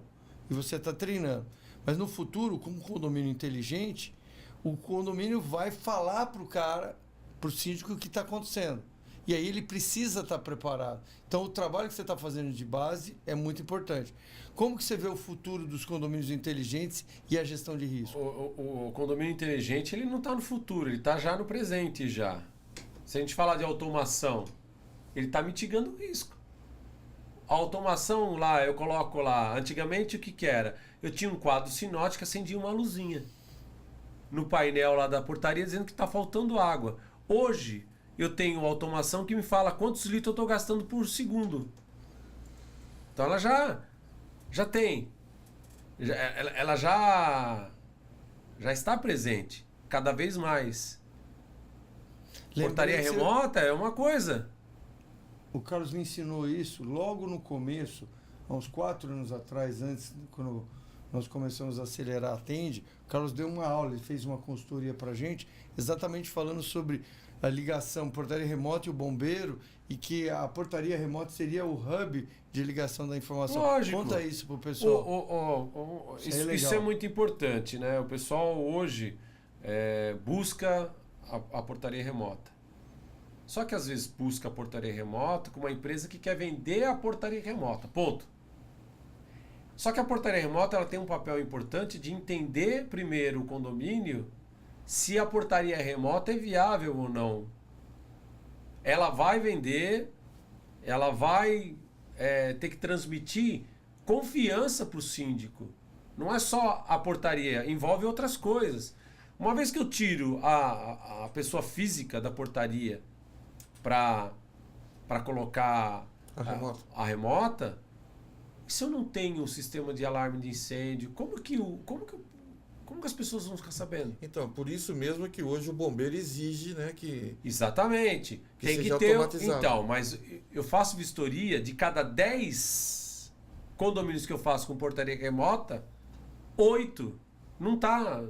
E você está treinando. Mas no futuro, como condomínio inteligente, o condomínio vai falar para o síndico o que está acontecendo. E aí ele precisa estar preparado. Então, o trabalho que você está fazendo de base é muito importante. Como que você vê o futuro dos condomínios inteligentes e a gestão de risco? O condomínio inteligente, ele não está no futuro, ele está já no presente já. Se a gente falar de automação, ele está mitigando o risco. A automação lá, eu coloco lá, antigamente o que era? Eu tinha um quadro sinótico, acendia uma luzinha no painel lá da portaria dizendo que está faltando água. Hoje, eu tenho uma automação que me fala quantos litros eu estou gastando por segundo. Então ela já tem. Ela já está presente. Cada vez mais. Portaria remota é uma coisa. O Carlos me ensinou isso logo no começo, há uns 4 anos atrás, antes, quando nós começamos a acelerar a Tende. O Carlos deu uma aula, ele fez uma consultoria para a gente, exatamente falando sobre a ligação portaria remota e o bombeiro, e que a portaria remota seria o hub de ligação da informação. Lógico. Conta isso pro pessoal. Isso é muito importante, né? O pessoal hoje busca a portaria remota. Só que às vezes busca a portaria remota com uma empresa que quer vender a portaria remota. Ponto. Só que a portaria remota ela tem um papel importante de entender primeiro o condomínio se a portaria remota é viável ou não. Ela vai vender, ela vai ter que transmitir confiança para o síndico. Não é só a portaria, envolve outras coisas. Uma vez que eu tiro a pessoa física da portaria para colocar a remota, se eu não tenho um sistema de alarme de incêndio, como que as pessoas vão ficar sabendo? Então, por isso mesmo que hoje o bombeiro exige, né, que... Exatamente. Que Tem que seja ter... automatizado. Então, mas eu faço vistoria de cada 10 condomínios que eu faço com portaria remota, 8 não está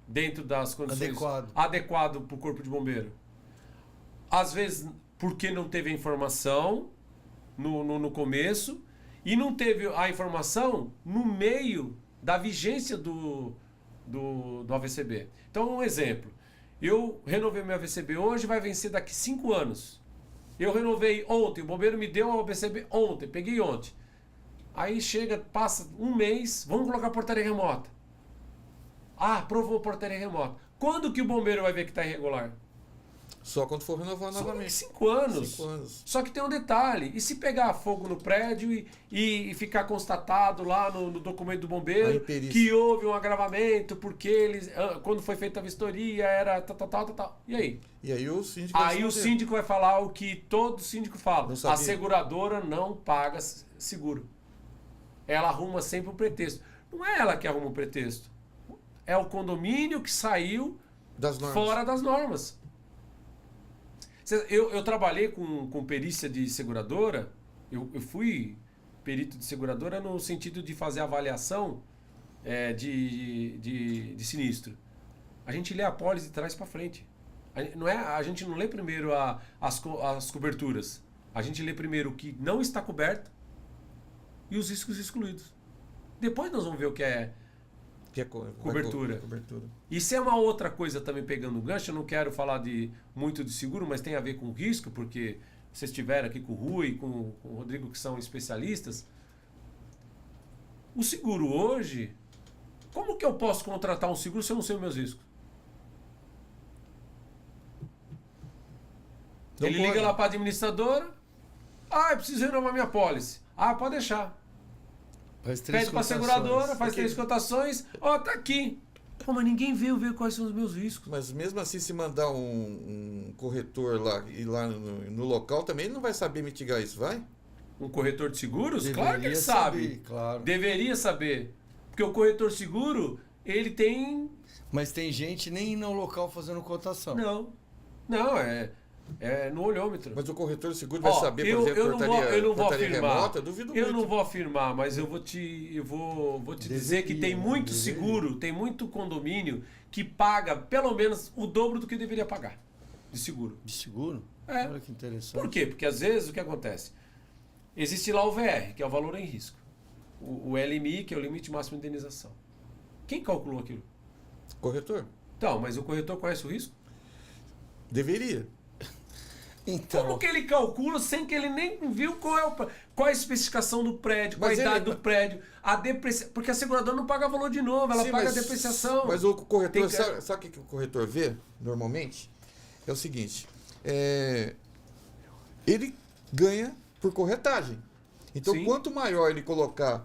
dentro das condições adequado para o corpo de bombeiro. Às vezes, porque não teve a informação no começo e não teve a informação no meio da vigência do AVCB. Então, um exemplo. Eu renovei meu AVCB hoje, vai vencer daqui 5 anos. Eu renovei ontem, o bombeiro me deu o AVCB ontem, peguei ontem. Aí chega, passa um mês, vamos colocar portaria remota. Ah, aprovou portaria remota. Quando que o bombeiro vai ver que está irregular? Só quando for renovar novamente. 5 anos. 5 anos. Só que tem um detalhe. E se pegar fogo no prédio e ficar constatado lá no documento do bombeiro que houve um agravamento porque eles, quando foi feita a vistoria era tal. E aí? E aí o síndico o síndico vai falar o que todo síndico fala. A seguradora não paga seguro. Ela arruma sempre um pretexto. Não é ela que arruma um pretexto. É o condomínio que saiu fora das normas. Eu trabalhei com perícia de seguradora, eu fui perito de seguradora no sentido de fazer avaliação de sinistro. A gente lê a pólice de trás para frente. A gente não lê primeiro as coberturas. A gente lê primeiro o que não está coberto e os riscos excluídos. Depois nós vamos ver o que é cobertura. Isso é uma outra coisa também pegando o gancho. Eu não quero falar muito de seguro, mas tem a ver com risco, porque vocês estiveram aqui com o Rui e com o Rodrigo, que são especialistas. O seguro hoje, como que eu posso contratar um seguro se eu não sei os meus riscos? Ele liga lá para a administradora. Eu preciso renovar minha pólice. Pode deixar. Pede para a seguradora, faz 3 cotações. Tá aqui. Mas ninguém veio ver quais são os meus riscos. Mas mesmo assim, se mandar um corretor lá e lá no local, também ele não vai saber mitigar isso, vai? Um corretor de seguros? Claro que ele sabe. Claro. Deveria saber. Porque o corretor seguro, ele tem... Mas tem gente nem no local fazendo cotação. Não, é no olhômetro. Mas o corretor seguro vai saber, por exemplo, eu não vou afirmar. Remota? Duvido muito. Eu não vou afirmar, mas eu vou te dizer que tem muito seguro, tem muito condomínio que paga pelo menos o dobro do que deveria pagar de seguro. De seguro? Olha que interessante. Por quê? Porque às vezes o que acontece? Existe lá o VR, que é o valor em risco. O LMI, que é o limite máximo de indenização. Quem calculou aquilo? Corretor. Então, mas o corretor conhece o risco? Deveria. Então. Como que ele calcula sem que ele nem viu qual é a especificação do prédio, qual a idade do prédio, porque a seguradora não paga valor de novo, ela paga a depreciação. Mas o corretor, sabe o que o corretor vê normalmente? É o seguinte, ele ganha por corretagem. Então, quanto maior ele colocar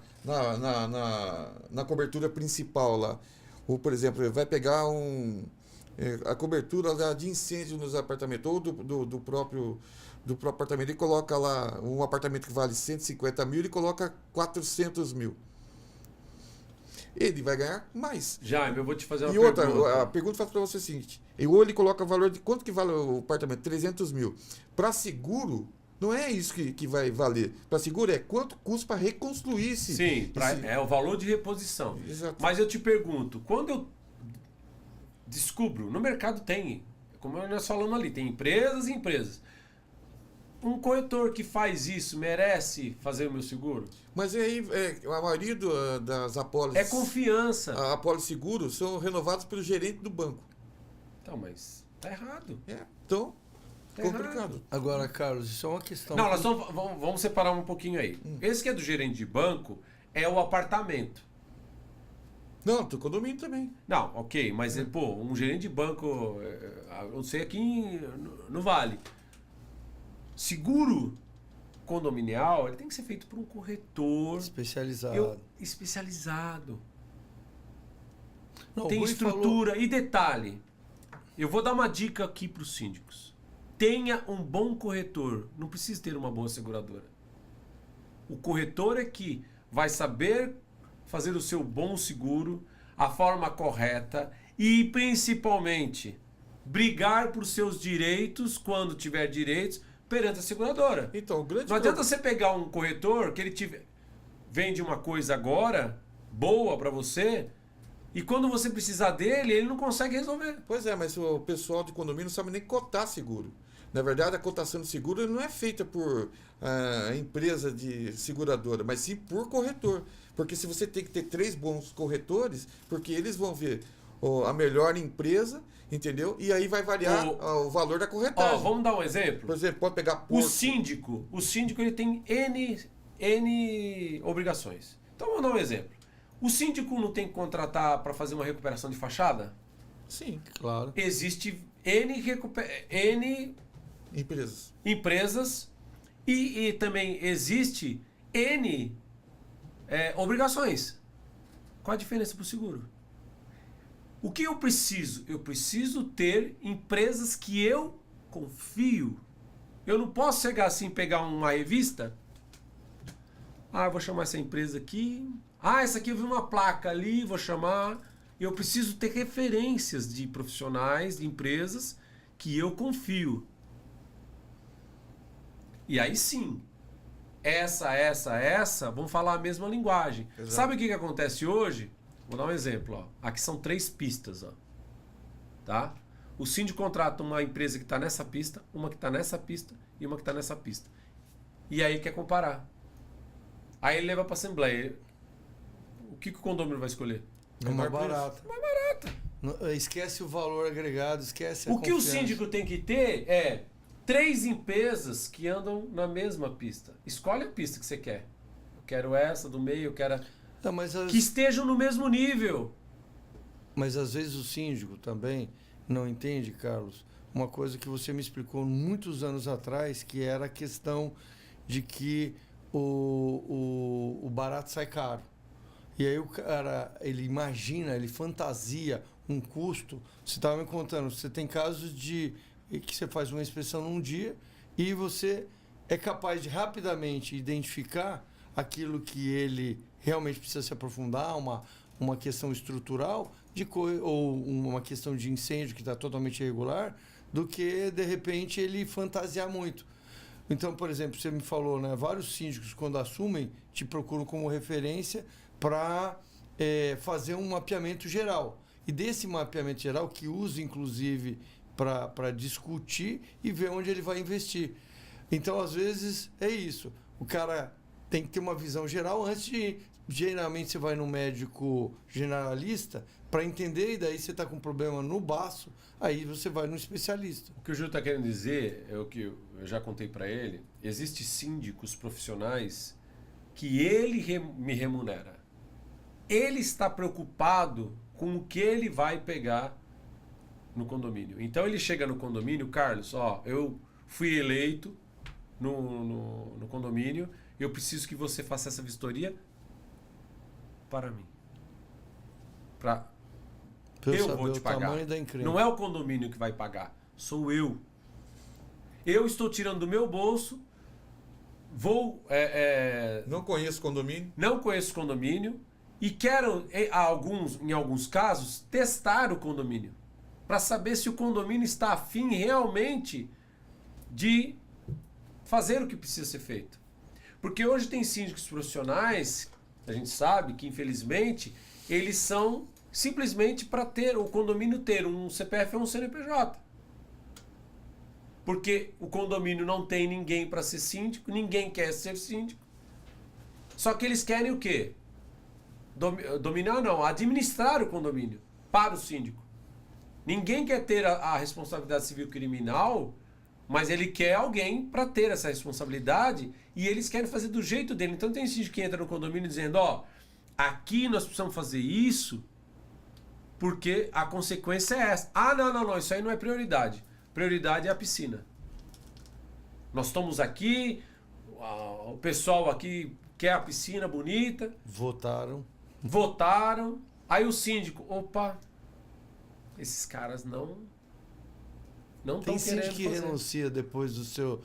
na cobertura principal lá, ou, por exemplo, ele vai pegar a cobertura lá de incêndio nos apartamentos, ou do próprio apartamento, ele coloca lá um apartamento que vale 150 mil, ele coloca 400 mil. Ele vai ganhar mais. Jaime, eu vou te fazer uma pergunta. E outra, a pergunta faz para você o seguinte, ou ele coloca o valor de quanto que vale o apartamento? 300 mil. Para seguro, não é isso que vai valer. Para seguro é quanto custa para reconstruir esse... Sim, é o valor de reposição. Exato. Mas eu te pergunto, quando eu descubro, no mercado tem, como nós falamos ali, tem empresas e empresas. Um corretor que faz isso merece fazer o meu seguro? Mas aí, a maioria das apólices... É confiança. A apólice seguro são renovadas pelo gerente do banco. Então, mas tá errado. Então, tá complicado. Errado. Agora, Carlos, isso é uma questão... Não, nós vamos separar um pouquinho aí. Esse que é do gerente de banco é o apartamento. Não, do condomínio também. Não, ok, mas pô, um gerente de banco, eu sei aqui no Vale, seguro condominial, ele tem que ser feito por um corretor especializado. Não, Tem estrutura e detalhe. Eu vou dar uma dica aqui para os síndicos. Tenha um bom corretor, não precisa ter uma boa seguradora. O corretor é que vai saber fazer o seu bom seguro, a forma correta e, principalmente, brigar por seus direitos, quando tiver direitos, perante a seguradora. Então, o grande Não adianta você pegar um corretor que ele vende uma coisa agora, boa para você, e quando você precisar dele, ele não consegue resolver. Pois é, mas o pessoal de condomínio não sabe nem cotar seguro. Na verdade, a cotação de seguro não é feita por empresa de seguradora, mas sim por corretor. Porque se você tem que ter 3 bons corretores, porque eles vão ver a melhor empresa, entendeu? E aí vai variar o valor da corretagem. Vamos dar um exemplo? Por exemplo, pode pegar O síndico ele tem N obrigações. Então vamos dar um exemplo. O síndico não tem que contratar para fazer uma recuperação de fachada? Sim, claro. Existe N empresas e também existe N obrigações. Qual a diferença para o seguro? O que eu preciso? Eu preciso ter empresas que eu confio. Eu não posso chegar assim, pegar uma revista. Eu vou chamar essa empresa aqui. Essa aqui eu vi uma placa ali, vou chamar. Eu preciso ter referências de profissionais, de empresas que eu confio. E aí sim, essa, vão falar a mesma linguagem. Exato. Sabe o que acontece hoje? Vou dar um exemplo. Aqui são 3 pistas. Tá? O síndico contrata uma empresa que está nessa pista, uma que está nessa pista e uma que está nessa pista. E aí quer comparar. Aí ele leva para a assembleia. O que o condomínio vai escolher? É mais barata. Mais barata. Esquece o valor agregado, esquece a O que o síndico tem que ter é 3 empresas que andam na mesma pista. Escolhe a pista que você quer. Eu quero essa do meio, eu quero... que estejam no mesmo nível. Mas às vezes o síndico também não entende, Carlos, uma coisa que você me explicou muitos anos atrás, que era a questão de que o barato sai caro. E aí o cara, ele imagina, ele fantasia um custo. Você estava me contando, você tem casos de que você faz uma inspeção num dia e você é capaz de rapidamente identificar aquilo que ele realmente precisa se aprofundar, uma questão estrutural ou uma questão de incêndio que está totalmente irregular, do que, de repente, ele fantasiar muito. Então, por exemplo, você me falou, né, vários síndicos, quando assumem, te procuram como referência para fazer um mapeamento geral. E desse mapeamento geral, que usa, inclusive, para discutir e ver onde ele vai investir. Então, às vezes, é isso. O cara tem que ter uma visão geral antes de... Geralmente, você vai no médico generalista para entender, e daí você está com problema no baço, aí você vai no especialista. O que o Júlio está querendo dizer, é o que eu já contei para ele, existem síndicos profissionais que ele me remunera. Ele está preocupado com o que ele vai pegar no condomínio. Então ele chega no condomínio, Carlos, eu fui eleito no condomínio, eu preciso que você faça essa vistoria para mim. Eu vou te pagar. Não é o condomínio que vai pagar, sou eu. Eu estou tirando do meu bolso, Não conheço condomínio. Não conheço condomínio e quero, em alguns casos, testar o condomínio para saber se o condomínio está afim realmente de fazer o que precisa ser feito. Porque hoje tem síndicos profissionais, a gente sabe que, infelizmente, eles são simplesmente para ter o condomínio ter um CPF ou um CNPJ. Porque o condomínio não tem ninguém para ser síndico, ninguém quer ser síndico. Só que eles querem o quê? Dominar não, administrar o condomínio para o síndico. Ninguém quer ter a responsabilidade civil criminal, mas ele quer alguém para ter essa responsabilidade e eles querem fazer do jeito dele. Então tem síndico que entra no condomínio dizendo, aqui nós precisamos fazer isso Porque a consequência é essa. Ah, não, isso aí não é prioridade. Prioridade é a piscina. Nós estamos aqui, o pessoal aqui quer a piscina bonita. Votaram. Aí o síndico, opa, esses caras não estão Tem querendo síndico que fazer. renuncia depois do seu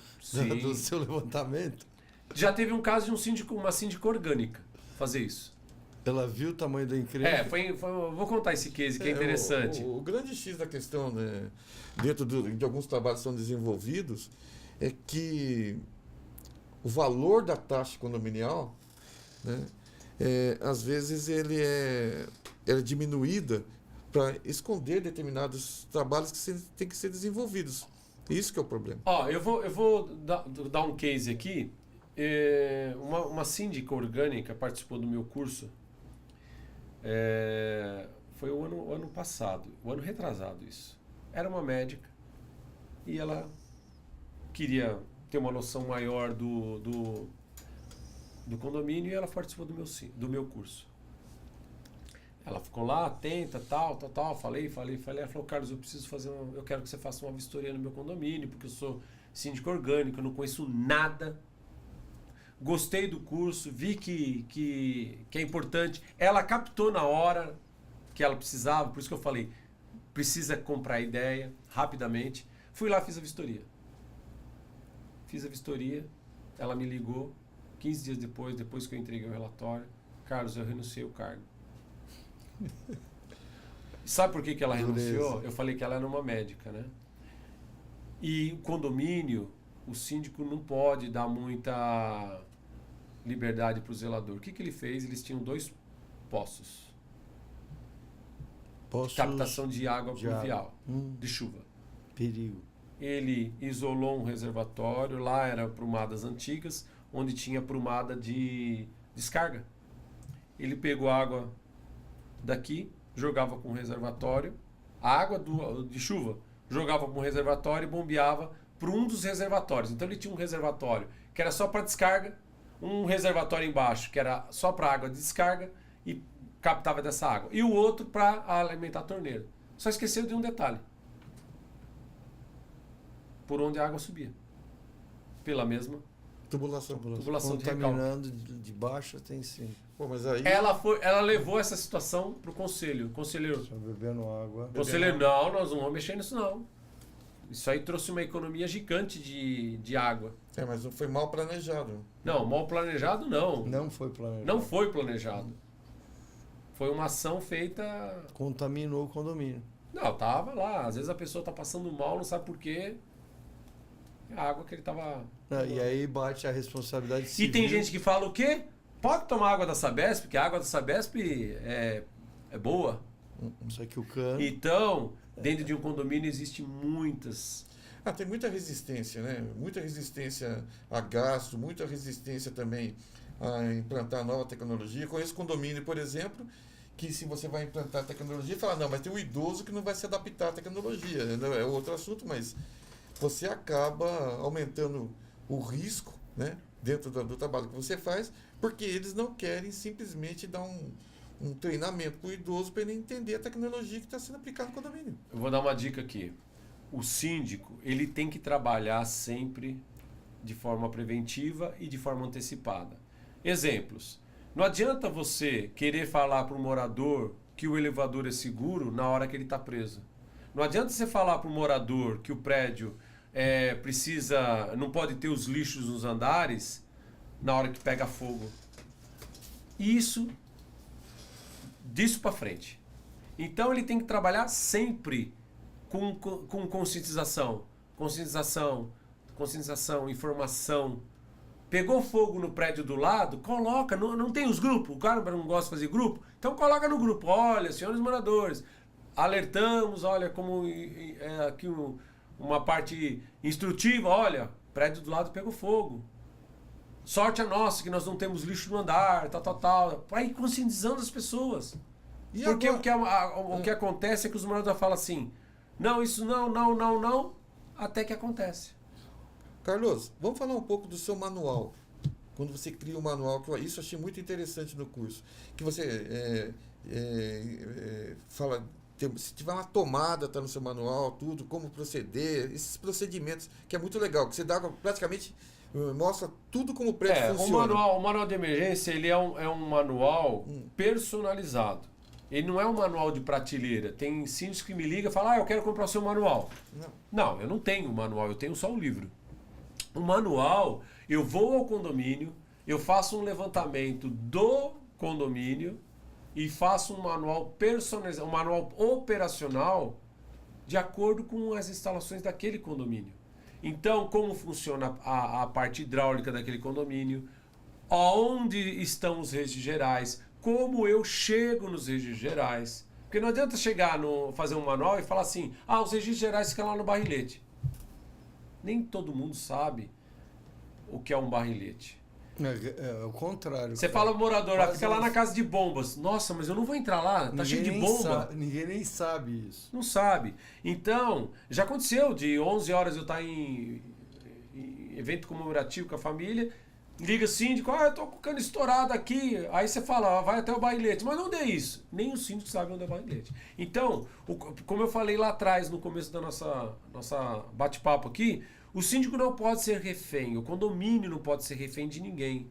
levantamento? Já teve um caso de uma síndica orgânica fazer isso. Ela viu o tamanho da encrenca? Vou contar esse case que é interessante. O grande X da questão, né, dentro de alguns trabalhos que são desenvolvidos, é que o valor da taxa condominial, né, às vezes ele é diminuída para esconder determinados trabalhos que têm que ser desenvolvidos. Isso que é o problema. Ó, eu vou dar um case aqui. Uma síndica orgânica participou do meu curso. Foi o ano passado, o ano retrasado isso. Era uma médica e ela queria ter uma noção maior do condomínio e ela participou do meu curso. Ela ficou lá atenta, tal. Falei. Ela falou, Carlos, eu quero que você faça uma vistoria no meu condomínio, porque eu sou síndico orgânico, eu não conheço nada. Gostei do curso, vi que é importante. Ela captou na hora que ela precisava, por isso que eu falei, precisa comprar a ideia rapidamente. Fui lá, fiz a vistoria. Ela me ligou 15 dias depois que eu entreguei o relatório. Carlos, eu renunciei o cargo. Sabe por que ela renunciou? Eu falei que ela era uma médica, né? E o condomínio, o síndico não pode dar muita liberdade para o zelador. O que ele fez? Eles tinham 2 poços. Captação de água pluvial, de chuva. Perigo. Ele isolou um reservatório, lá era prumadas antigas, onde tinha prumada de descarga. Ele pegou água daqui, jogava com o reservatório, a água de chuva, jogava com o reservatório e bombeava para um dos reservatórios. Então ele tinha um reservatório que era só para descarga, um reservatório embaixo que era só para água de descarga e captava dessa água, e o outro para alimentar a torneira. Só esqueceu de um detalhe: por onde a água subia, pela mesma Tubulação de recalque. Contaminando de baixo tem sim. Pô, mas aí... Ela levou essa situação pro conselho. O conselheiro, Só bebendo água. conselheiro, não, nós não vamos mexer nisso não. Isso aí trouxe uma economia gigante de água. mas não foi mal planejado. Não, mal planejado não. Não foi planejado. Não foi planejado. Foi uma ação feita... Contaminou o condomínio. Não, tava lá. Às vezes a pessoa tá passando mal, não sabe por quê. A água que ele tava... E aí bate a responsabilidade E civil. tem gente que fala o quê? Pode tomar água da Sabesp, porque a água da Sabesp é boa. Só que o cano... Então, dentro de um condomínio existe muitas... Tem muita resistência, né? Muita resistência a gasto, muita resistência também a implantar nova tecnologia. Conheço condomínio, por exemplo, que se você vai implantar tecnologia, fala, não, mas tem um idoso que não vai se adaptar à tecnologia. É outro assunto, mas você acaba aumentando o risco, né, dentro do trabalho que você faz, porque eles não querem simplesmente dar um treinamento para o idoso para ele entender a tecnologia que está sendo aplicada no condomínio. Eu vou dar uma dica aqui. O síndico, ele tem que trabalhar sempre de forma preventiva e de forma antecipada. Exemplos. Não adianta você querer falar para o morador que o elevador é seguro na hora que ele está preso. Não adianta você falar para o morador que o prédio não pode ter os lixos nos andares na hora que pega fogo. Disso para frente. Então ele tem que trabalhar sempre com conscientização, informação. Pegou fogo no prédio do lado, coloca, não tem os grupos, o cara não gosta de fazer grupo, então coloca no grupo, olha, senhores moradores, alertamos, olha, como aqui uma parte instrutiva, olha, prédio do lado pegou fogo. Sorte a nossa que nós não temos lixo no andar, tal. Vai conscientizando as pessoas. E porque agora... o que acontece é que os moradores falam assim, não, isso não, até que acontece. Carlos, vamos falar um pouco do seu manual. Quando você cria um manual, isso eu achei muito interessante no curso, que você fala se tiver uma tomada, está no seu manual, tudo, como proceder, esses procedimentos, que é muito legal, que você dá praticamente, mostra tudo como o prédio funciona. O manual de emergência, ele é um manual personalizado. Ele não é um manual de prateleira. Tem síndicos que me ligam e falam, eu quero comprar o seu manual. Não, eu não tenho o manual, eu tenho só o livro. O manual, eu vou ao condomínio, eu faço um levantamento do condomínio e faço um manual personalizado, um manual operacional de acordo com as instalações daquele condomínio. Então, como funciona a parte hidráulica daquele condomínio, onde estão os registros gerais, como eu chego nos registros gerais. Porque não adianta fazer um manual e falar assim, os registros gerais ficam lá no barrilete. Nem todo mundo sabe o que é um barrilete. É o contrário. Você fala morador, fica lá na casa de bombas. Nossa, mas eu não vou entrar lá, tá cheio de bomba. Ninguém nem sabe isso. Não sabe. Então, já aconteceu de 11 horas eu estar em evento comemorativo com a família, liga o síndico, eu tô com o cano estourado aqui. Aí você fala, vai até o barrilete. Mas onde é isso? Nem o síndico sabe onde é o barrilete. Então, como eu falei lá atrás, no começo da nossa bate-papo aqui, o síndico não pode ser refém, o condomínio não pode ser refém de ninguém.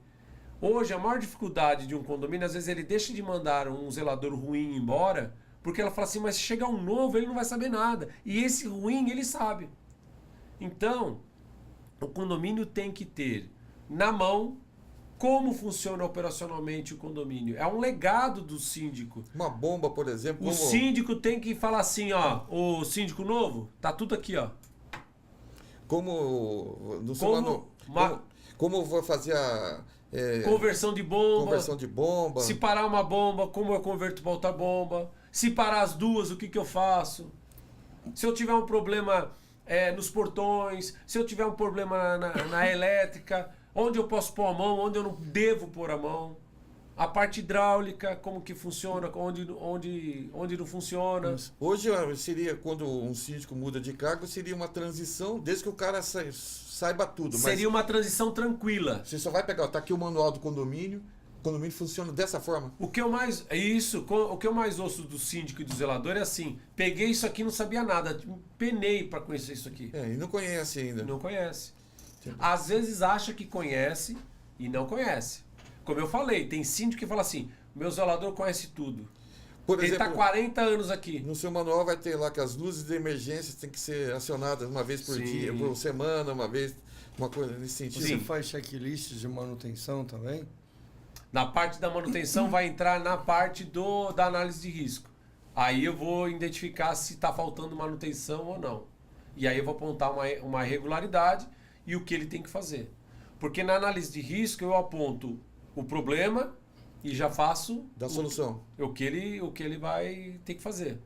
Hoje, a maior dificuldade de um condomínio, às vezes ele deixa de mandar um zelador ruim embora, porque ela fala assim, mas se chegar um novo, ele não vai saber nada. E esse ruim, ele sabe. Então, o condomínio tem que ter na mão como funciona operacionalmente o condomínio. É um legado do síndico. Uma bomba, por exemplo. O síndico tem que falar assim, o síndico novo, tá tudo aqui, Como vou fazer a conversão de bomba. Conversão de bomba. Se parar uma bomba, como eu converto para outra bomba? Se parar as duas, o que eu faço? Se eu tiver um problema nos portões, se eu tiver um problema na elétrica, onde eu posso pôr a mão, onde eu não devo pôr a mão? A parte hidráulica, como que funciona, onde não funciona. Hoje seria, quando um síndico muda de cargo, seria uma transição, desde que o cara saiba tudo. Seria uma transição tranquila. Você só vai pegar, tá aqui o manual do condomínio, o condomínio funciona dessa forma. O que eu mais ouço do síndico e do zelador é assim, peguei isso aqui e não sabia nada, penei para conhecer isso aqui. E não conhece ainda. Não conhece. Às vezes acha que conhece e não conhece. Como eu falei, tem síndico que fala assim, meu zelador conhece tudo. Por Ele exemplo, está 40 anos aqui. No seu manual vai ter lá que as luzes de emergência têm que ser acionadas uma vez por dia, por semana, uma vez, uma coisa nesse sentido. Você faz checklist de manutenção também? Na parte da manutenção vai entrar na parte da análise de risco. Aí eu vou identificar se está faltando manutenção ou não. E aí eu vou apontar uma irregularidade e o que ele tem que fazer. Porque na análise de risco eu aponto o problema e já faço da solução. O que ele vai ter que fazer.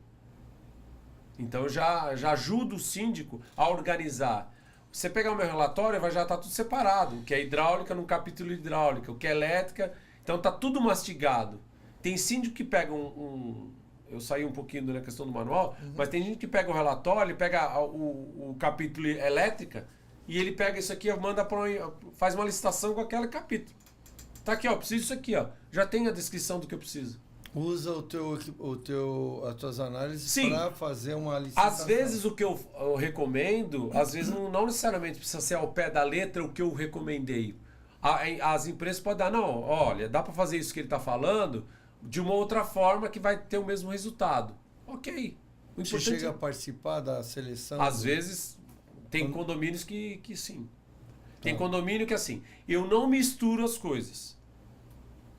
Então eu já ajudo o síndico a organizar. Você pegar o meu relatório, vai já estar tudo separado. O que é hidráulica no capítulo hidráulica, o que é elétrica. Então tá tudo mastigado. Tem síndico que pega eu saí um pouquinho da questão do manual, mas tem gente que pega o relatório, ele pega o capítulo elétrica e ele pega isso aqui, faz uma licitação com aquele capítulo. Tá aqui, preciso disso aqui, já tem a descrição do que eu preciso. Usa as tuas análises para fazer uma licitação. Às vezes o que eu recomendo, às vezes não necessariamente precisa ser ao pé da letra o que eu recomendei. As empresas podem dar, não, olha, dá para fazer isso que ele está falando de uma outra forma que vai ter o mesmo resultado. Ok. Você chega a participar da seleção? Às vezes tem condomínios que sim. Tem condomínio que assim, eu não misturo as coisas.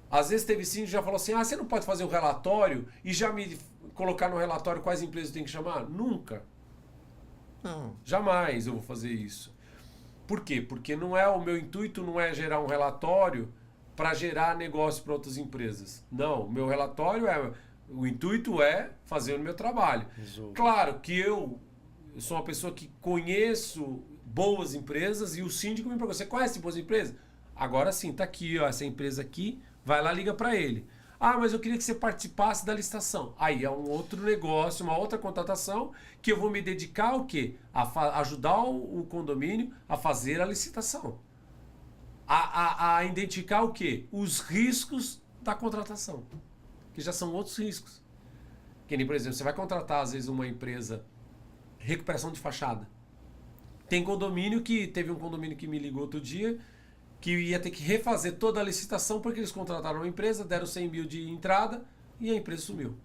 Às vezes teve síndico que já falou assim, você não pode fazer um relatório e já me colocar no relatório quais empresas eu tenho que chamar? Nunca. Não. Jamais eu vou fazer isso. Por quê? Porque o meu intuito não é gerar um relatório para gerar negócio para outras empresas. Não, o meu relatório o intuito é fazer o meu trabalho. Resolve. Claro que eu sou uma pessoa que conheço boas empresas e o síndico me pergunta, você conhece boas empresas? Agora sim, tá aqui, essa empresa aqui, vai lá, liga para ele. Mas eu queria que você participasse da licitação. Aí é um outro negócio, uma outra contratação que eu vou me dedicar ao quê? A ajudar o condomínio a fazer a licitação. A identificar o quê? Os riscos da contratação. Que já são outros riscos. Que nem, por exemplo, você vai contratar, às vezes, uma empresa recuperação de fachada. Tem condomínio que... Teve um condomínio que me ligou outro dia que ia ter que refazer toda a licitação porque eles contrataram uma empresa, deram 100 mil de entrada e a empresa sumiu.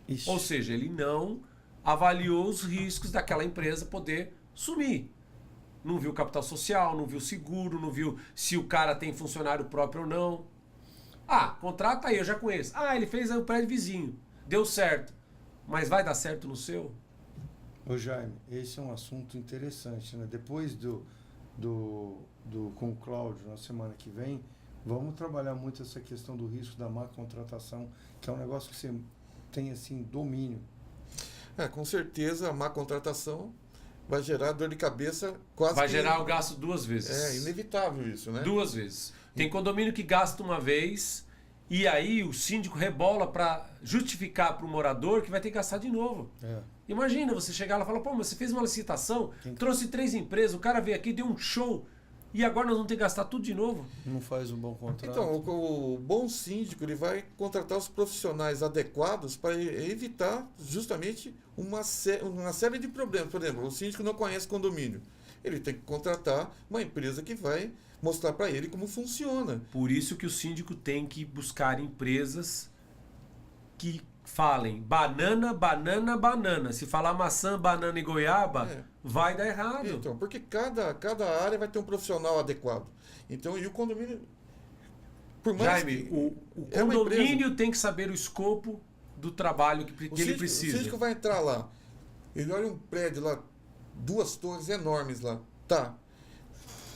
Ixi. Ou seja, ele não avaliou os riscos daquela empresa poder sumir. Não viu capital social, não viu seguro, não viu se o cara tem funcionário próprio ou não. Ah, contrata aí, eu já conheço. Ah, ele fez aí o prédio vizinho. Deu certo. Mas vai dar certo no seu? Ô Jaime, esse é um assunto interessante, né? Depois com o Cláudio, na semana que vem, vamos trabalhar muito essa questão do risco da má contratação, que é um negócio que você tem, assim, domínio. Com certeza a má contratação vai gerar dor de cabeça quase Vai que... gerar o gasto 2 vezes. É inevitável isso, né? 2 vezes. Tem condomínio que gasta uma vez e aí o síndico rebola para justificar para o morador que vai ter que gastar de novo. É. Imagina você chegar lá e falar, pô, mas você fez uma licitação, trouxe 3 empresas, o cara veio aqui, deu um show e agora nós vamos ter que gastar tudo de novo. Não faz um bom contrato. Então, o bom síndico ele vai contratar os profissionais adequados para evitar justamente uma série de problemas. Por exemplo, o síndico não conhece condomínio. Ele tem que contratar uma empresa que vai mostrar para ele como funciona. Por isso que o síndico tem que buscar empresas que falem banana, banana, banana. Se falar maçã, banana e goiaba, vai dar errado. Então, porque cada área vai ter um profissional adequado. Então, e o condomínio... Por mais Jaime, que o é uma condomínio empresa, tem que saber o escopo do trabalho que ele o precisa. síndico vai entrar lá, ele olha um prédio lá, 2 torres enormes lá, tá.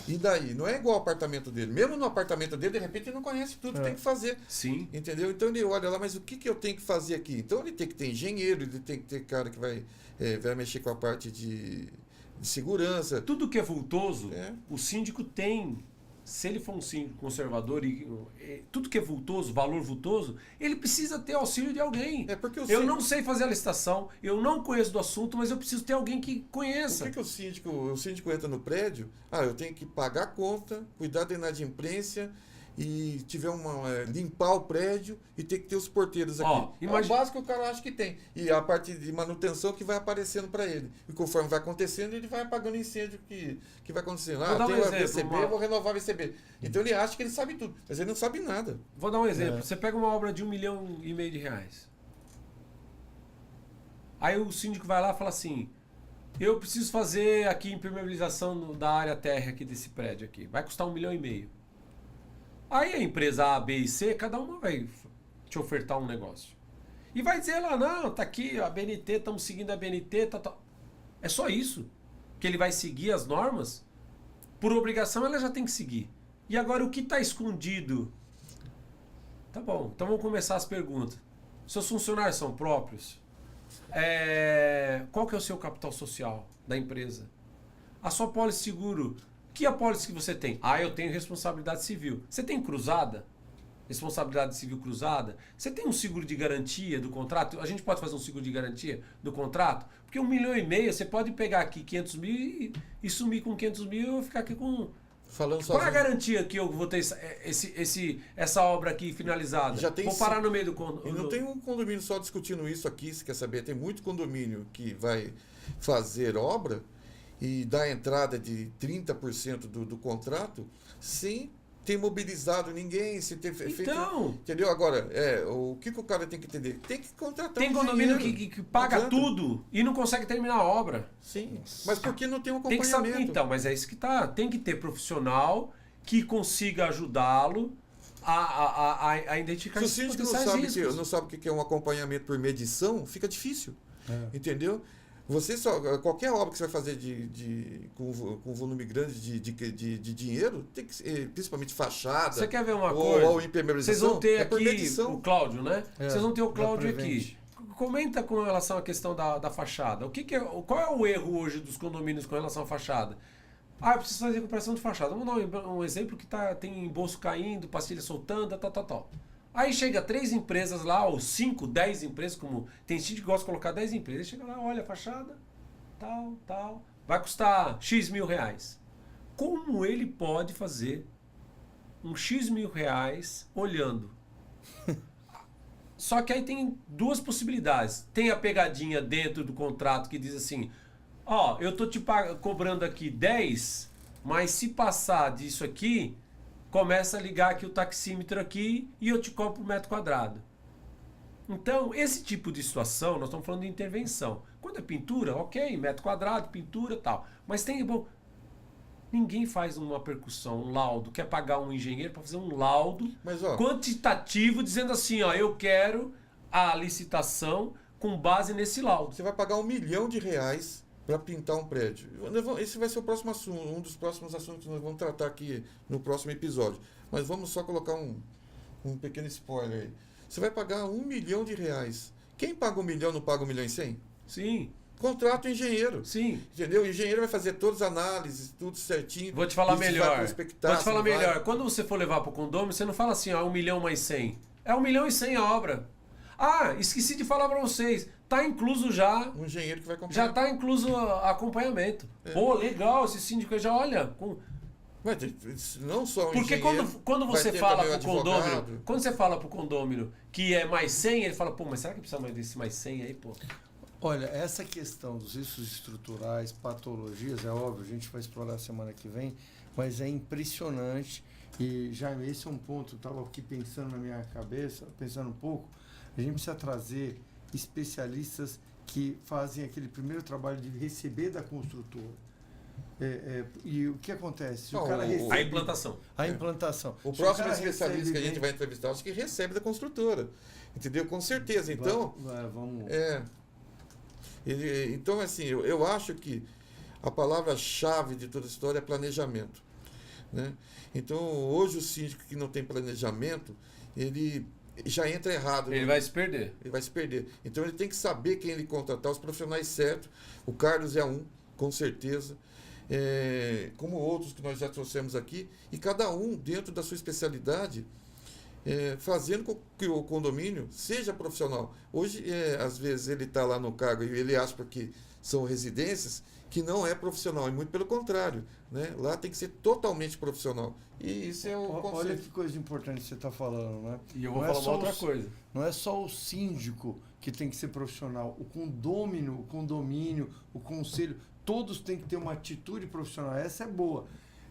E daí? Não é igual ao apartamento dele. Mesmo no apartamento dele, de repente, ele não conhece tudo que tem que fazer. Sim. Entendeu? Então ele olha lá, mas o que eu tenho que fazer aqui? Então ele tem que ter engenheiro, ele tem que ter cara que vai mexer com a parte de segurança. Tudo que é vultoso, É. o síndico tem. Se ele for um síndico conservador e tudo que é vultoso, valor vultoso, ele precisa ter auxílio de alguém. É porque Eu não sei fazer a licitação, eu não conheço do assunto, mas eu preciso ter alguém que conheça. Por que o síndico entra no prédio? Eu tenho que pagar a conta, cuidar da inadimplência e limpar o prédio e ter que ter os porteiros aqui. É o básico que o cara acha que tem. E a parte de manutenção que vai aparecendo para ele. E conforme vai acontecendo, ele vai apagando incêndio que vai acontecendo. Tem o VCB, vou renovar o VCB. Então ele acha que ele sabe tudo, mas ele não sabe nada. Vou dar um exemplo. Você pega uma obra de R$1,5 milhão. Aí o síndico vai lá e fala assim, eu preciso fazer aqui impermeabilização da área térrea aqui desse prédio aqui. Vai custar R$1,5 milhão. Aí a empresa A, B e C, cada uma vai te ofertar um negócio. E vai dizer lá, não, tá aqui a BNT, estamos seguindo a BNT, tá. É só isso. Que ele vai seguir as normas. Por obrigação, ela já tem que seguir. E agora, o que está escondido? Tá bom, então vamos começar as perguntas. Seus funcionários são próprios? Qual que é o seu capital social da empresa? A sua pólice seguro... Que apólice que você tem? Eu tenho responsabilidade civil. Você tem cruzada? Responsabilidade civil cruzada? Você tem um seguro de garantia do contrato? A gente pode fazer um seguro de garantia do contrato? Porque R$1,5 milhão, você pode pegar aqui 500 mil e sumir com 500 mil e ficar aqui com... Qual é a garantia que eu vou ter essa obra aqui finalizada? Vou parar no meio do condomínio. E não tem um condomínio só discutindo isso aqui, se quer saber. Tem muito condomínio que vai fazer obra e dá entrada de 30% do contrato sem ter mobilizado ninguém, sem ter feito... Entendeu? Agora, o que o cara tem que entender? Tem que contratar Tem condomínio que paga tudo e não consegue terminar a obra. Sim, mas por que não tem um acompanhamento? Tem que saber, então, mas é isso que tá. Tem que ter profissional que consiga ajudá-lo a identificar esses potenciais riscos. Se o síndico não sabe o que é um acompanhamento por medição, fica difícil. Entendeu? Qualquer obra que você vai fazer com volume grande de dinheiro, tem que, principalmente fachada. Você quer ver uma coisa? Ou impermeabilização, vocês vão ter aqui medição. o Cláudio, né? Vocês vão ter o Cláudio aqui. Comenta com relação à questão da fachada. Qual é o erro hoje dos condomínios com relação à fachada? Eu preciso fazer recuperação de fachada. Vamos dar um exemplo que tem embolso caindo, pastilha soltando, tal. Aí chega 3 empresas lá, ou 5, 10 empresas, como tem gente que gosta de colocar 10 empresas. Chega lá, olha a fachada, tal. Vai custar X mil reais. Como ele pode fazer um X mil reais olhando Só que aí tem duas possibilidades. Tem a pegadinha dentro do contrato que diz assim, ó, eu tô te cobrando aqui 10, mas se passar disso aqui, começa a ligar aqui o taxímetro aqui e eu te cobro por metro quadrado. Então, esse tipo de situação, nós estamos falando de intervenção. Quando é pintura, ok, metro quadrado, pintura e tal. Mas tem, bom, ninguém faz uma percussão, um laudo, quer pagar um engenheiro para fazer um laudo quantitativo dizendo assim, ó, eu quero a licitação com base nesse laudo. Você vai pagar R$1 milhão para pintar um prédio. Esse vai ser o próximo assunto, um dos próximos assuntos que nós vamos tratar aqui no próximo episódio. Mas vamos só colocar um pequeno spoiler aí. Você vai pagar R$1 milhão. Quem paga 1 milhão não paga 1 milhão e 100? Sim. Contrata o engenheiro. Sim. Entendeu? O engenheiro vai fazer todas as análises, tudo certinho. Vou te falar melhor. Quando você for levar para o condomínio, você não fala assim, ó, 1 milhão mais 100. É 1 milhão e 100 a obra. Ah, esqueci de falar para vocês. Tá incluso já. Um engenheiro que vai acompanhar. Já tá incluso acompanhamento. Pô, legal, esse síndico já olha. Mas não só o porque engenheiro. Porque quando você fala pro condomínio, quando você fala pro condomínio que é mais 100, ele fala, pô, mas será que precisa mais desse mais 100 aí, pô? Olha, essa questão dos riscos estruturais, patologias, é óbvio, a gente vai explorar semana que vem, mas é impressionante. E já esse é um ponto, eu estava aqui pensando na minha cabeça, pensando um pouco, a gente precisa trazer especialistas que fazem aquele primeiro trabalho de receber da construtora. E o que acontece? Não, a implantação. A implantação. O próximo especialista que a gente vai entrevistar, acho que recebe da construtora. Entendeu? Com certeza. Então, vamos... então assim, eu acho que a palavra-chave de toda a história é planejamento. Né? Então, hoje o síndico que não tem planejamento, ele já entra errado. Ele vai se perder. Ele vai se perder. Então, ele tem que saber quem ele contratar, os profissionais certos. O Carlos é um, com certeza. Como outros que nós já trouxemos aqui. E cada um, dentro da sua especialidade, fazendo com que o condomínio seja profissional. Hoje, às vezes, ele está lá no cargo e ele acha que são residências que não é profissional, e muito pelo contrário, né? Lá tem que ser totalmente profissional. E isso é o conceito. Olha que coisa importante você está falando, né? E eu vou falar uma outra coisa. Não é só o síndico que tem que ser profissional, o condomínio, o conselho, todos têm que ter uma atitude profissional. Essa é boa.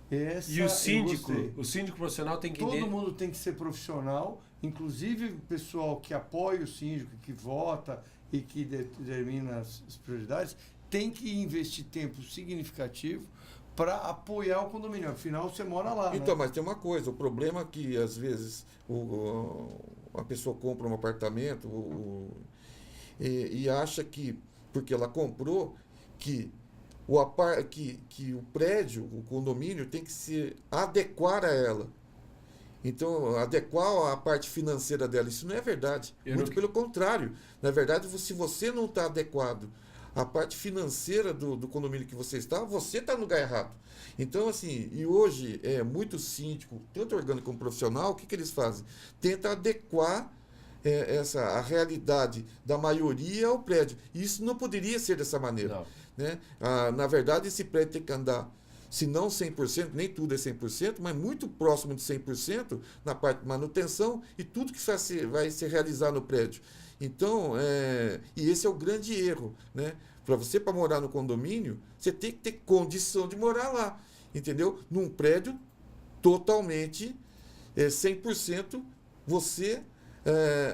E o síndico profissional tem que... Todo mundo tem que ser profissional, inclusive o pessoal que apoia o síndico, que vota e que determina as prioridades, tem que investir tempo significativo para apoiar o condomínio. Afinal, você mora lá. Então, né? Mas tem uma coisa, o problema é que às vezes a pessoa compra um apartamento e acha que, porque ela comprou, que o prédio, o condomínio, tem que se adequar a ela. Então, adequar a parte financeira dela. Isso não é verdade. Muito pelo contrário. Na verdade, se você não está adequado à parte financeira do condomínio que você está no lugar errado. Então, assim, e hoje, muito síndico, tanto orgânico como profissional, o que eles fazem? Tenta adequar a realidade da maioria ao prédio. E isso não poderia ser dessa maneira. Né? Na verdade, esse prédio tem que andar, se não 100%, nem tudo é 100%, mas muito próximo de 100% na parte de manutenção e tudo que vai se realizar no prédio. Então, e esse é o grande erro. Né? Para morar no condomínio, você tem que ter condição de morar lá. Entendeu? Num prédio totalmente 100% você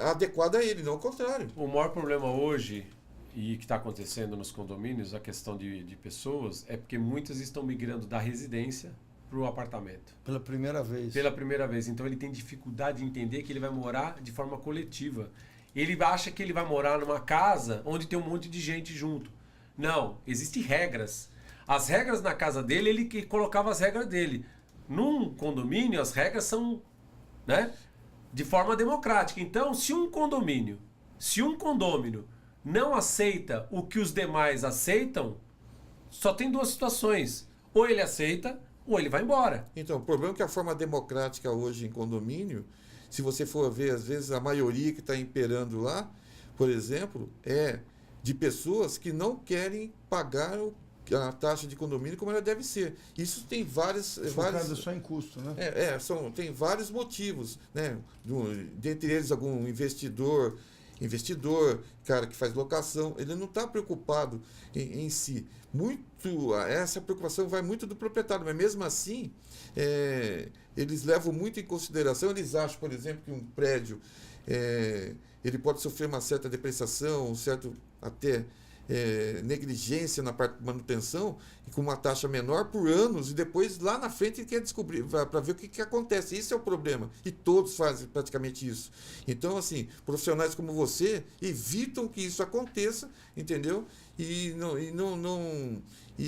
adequado a ele, não ao contrário. O maior problema hoje, e que está acontecendo nos condomínios, a questão de pessoas, é porque muitas estão migrando da residência para o apartamento. Pela primeira vez. Pela primeira vez. Então ele tem dificuldade de entender que ele vai morar de forma coletiva. Ele acha que ele vai morar numa casa onde tem um monte de gente junto. Não, existem regras. As regras na casa dele, ele que colocava as regras dele. Num condomínio, as regras são, né, de forma democrática. Então, se um condômino não aceita o que os demais aceitam, só tem duas situações. Ou ele aceita, ou ele vai embora. Então, o problema é que a forma democrática hoje em condomínio, se você for ver, às vezes, a maioria que está imperando lá, por exemplo, é de pessoas que não querem pagar a taxa de condomínio como ela deve ser. Isso tem Focado só em custo, né? Tem vários motivos, né? Dentre eles, algum investidor, cara que faz locação, ele não está preocupado em si. Essa preocupação vai muito do proprietário, mas mesmo assim, eles levam muito em consideração, eles acham, por exemplo, que um prédio ele pode sofrer uma certa depreciação, um certo até negligência na parte de manutenção, e com uma taxa menor por anos, e depois lá na frente ele quer descobrir, para ver o que acontece. Isso é o problema. E todos fazem praticamente isso. Então, assim, profissionais como você evitam que isso aconteça, entendeu? E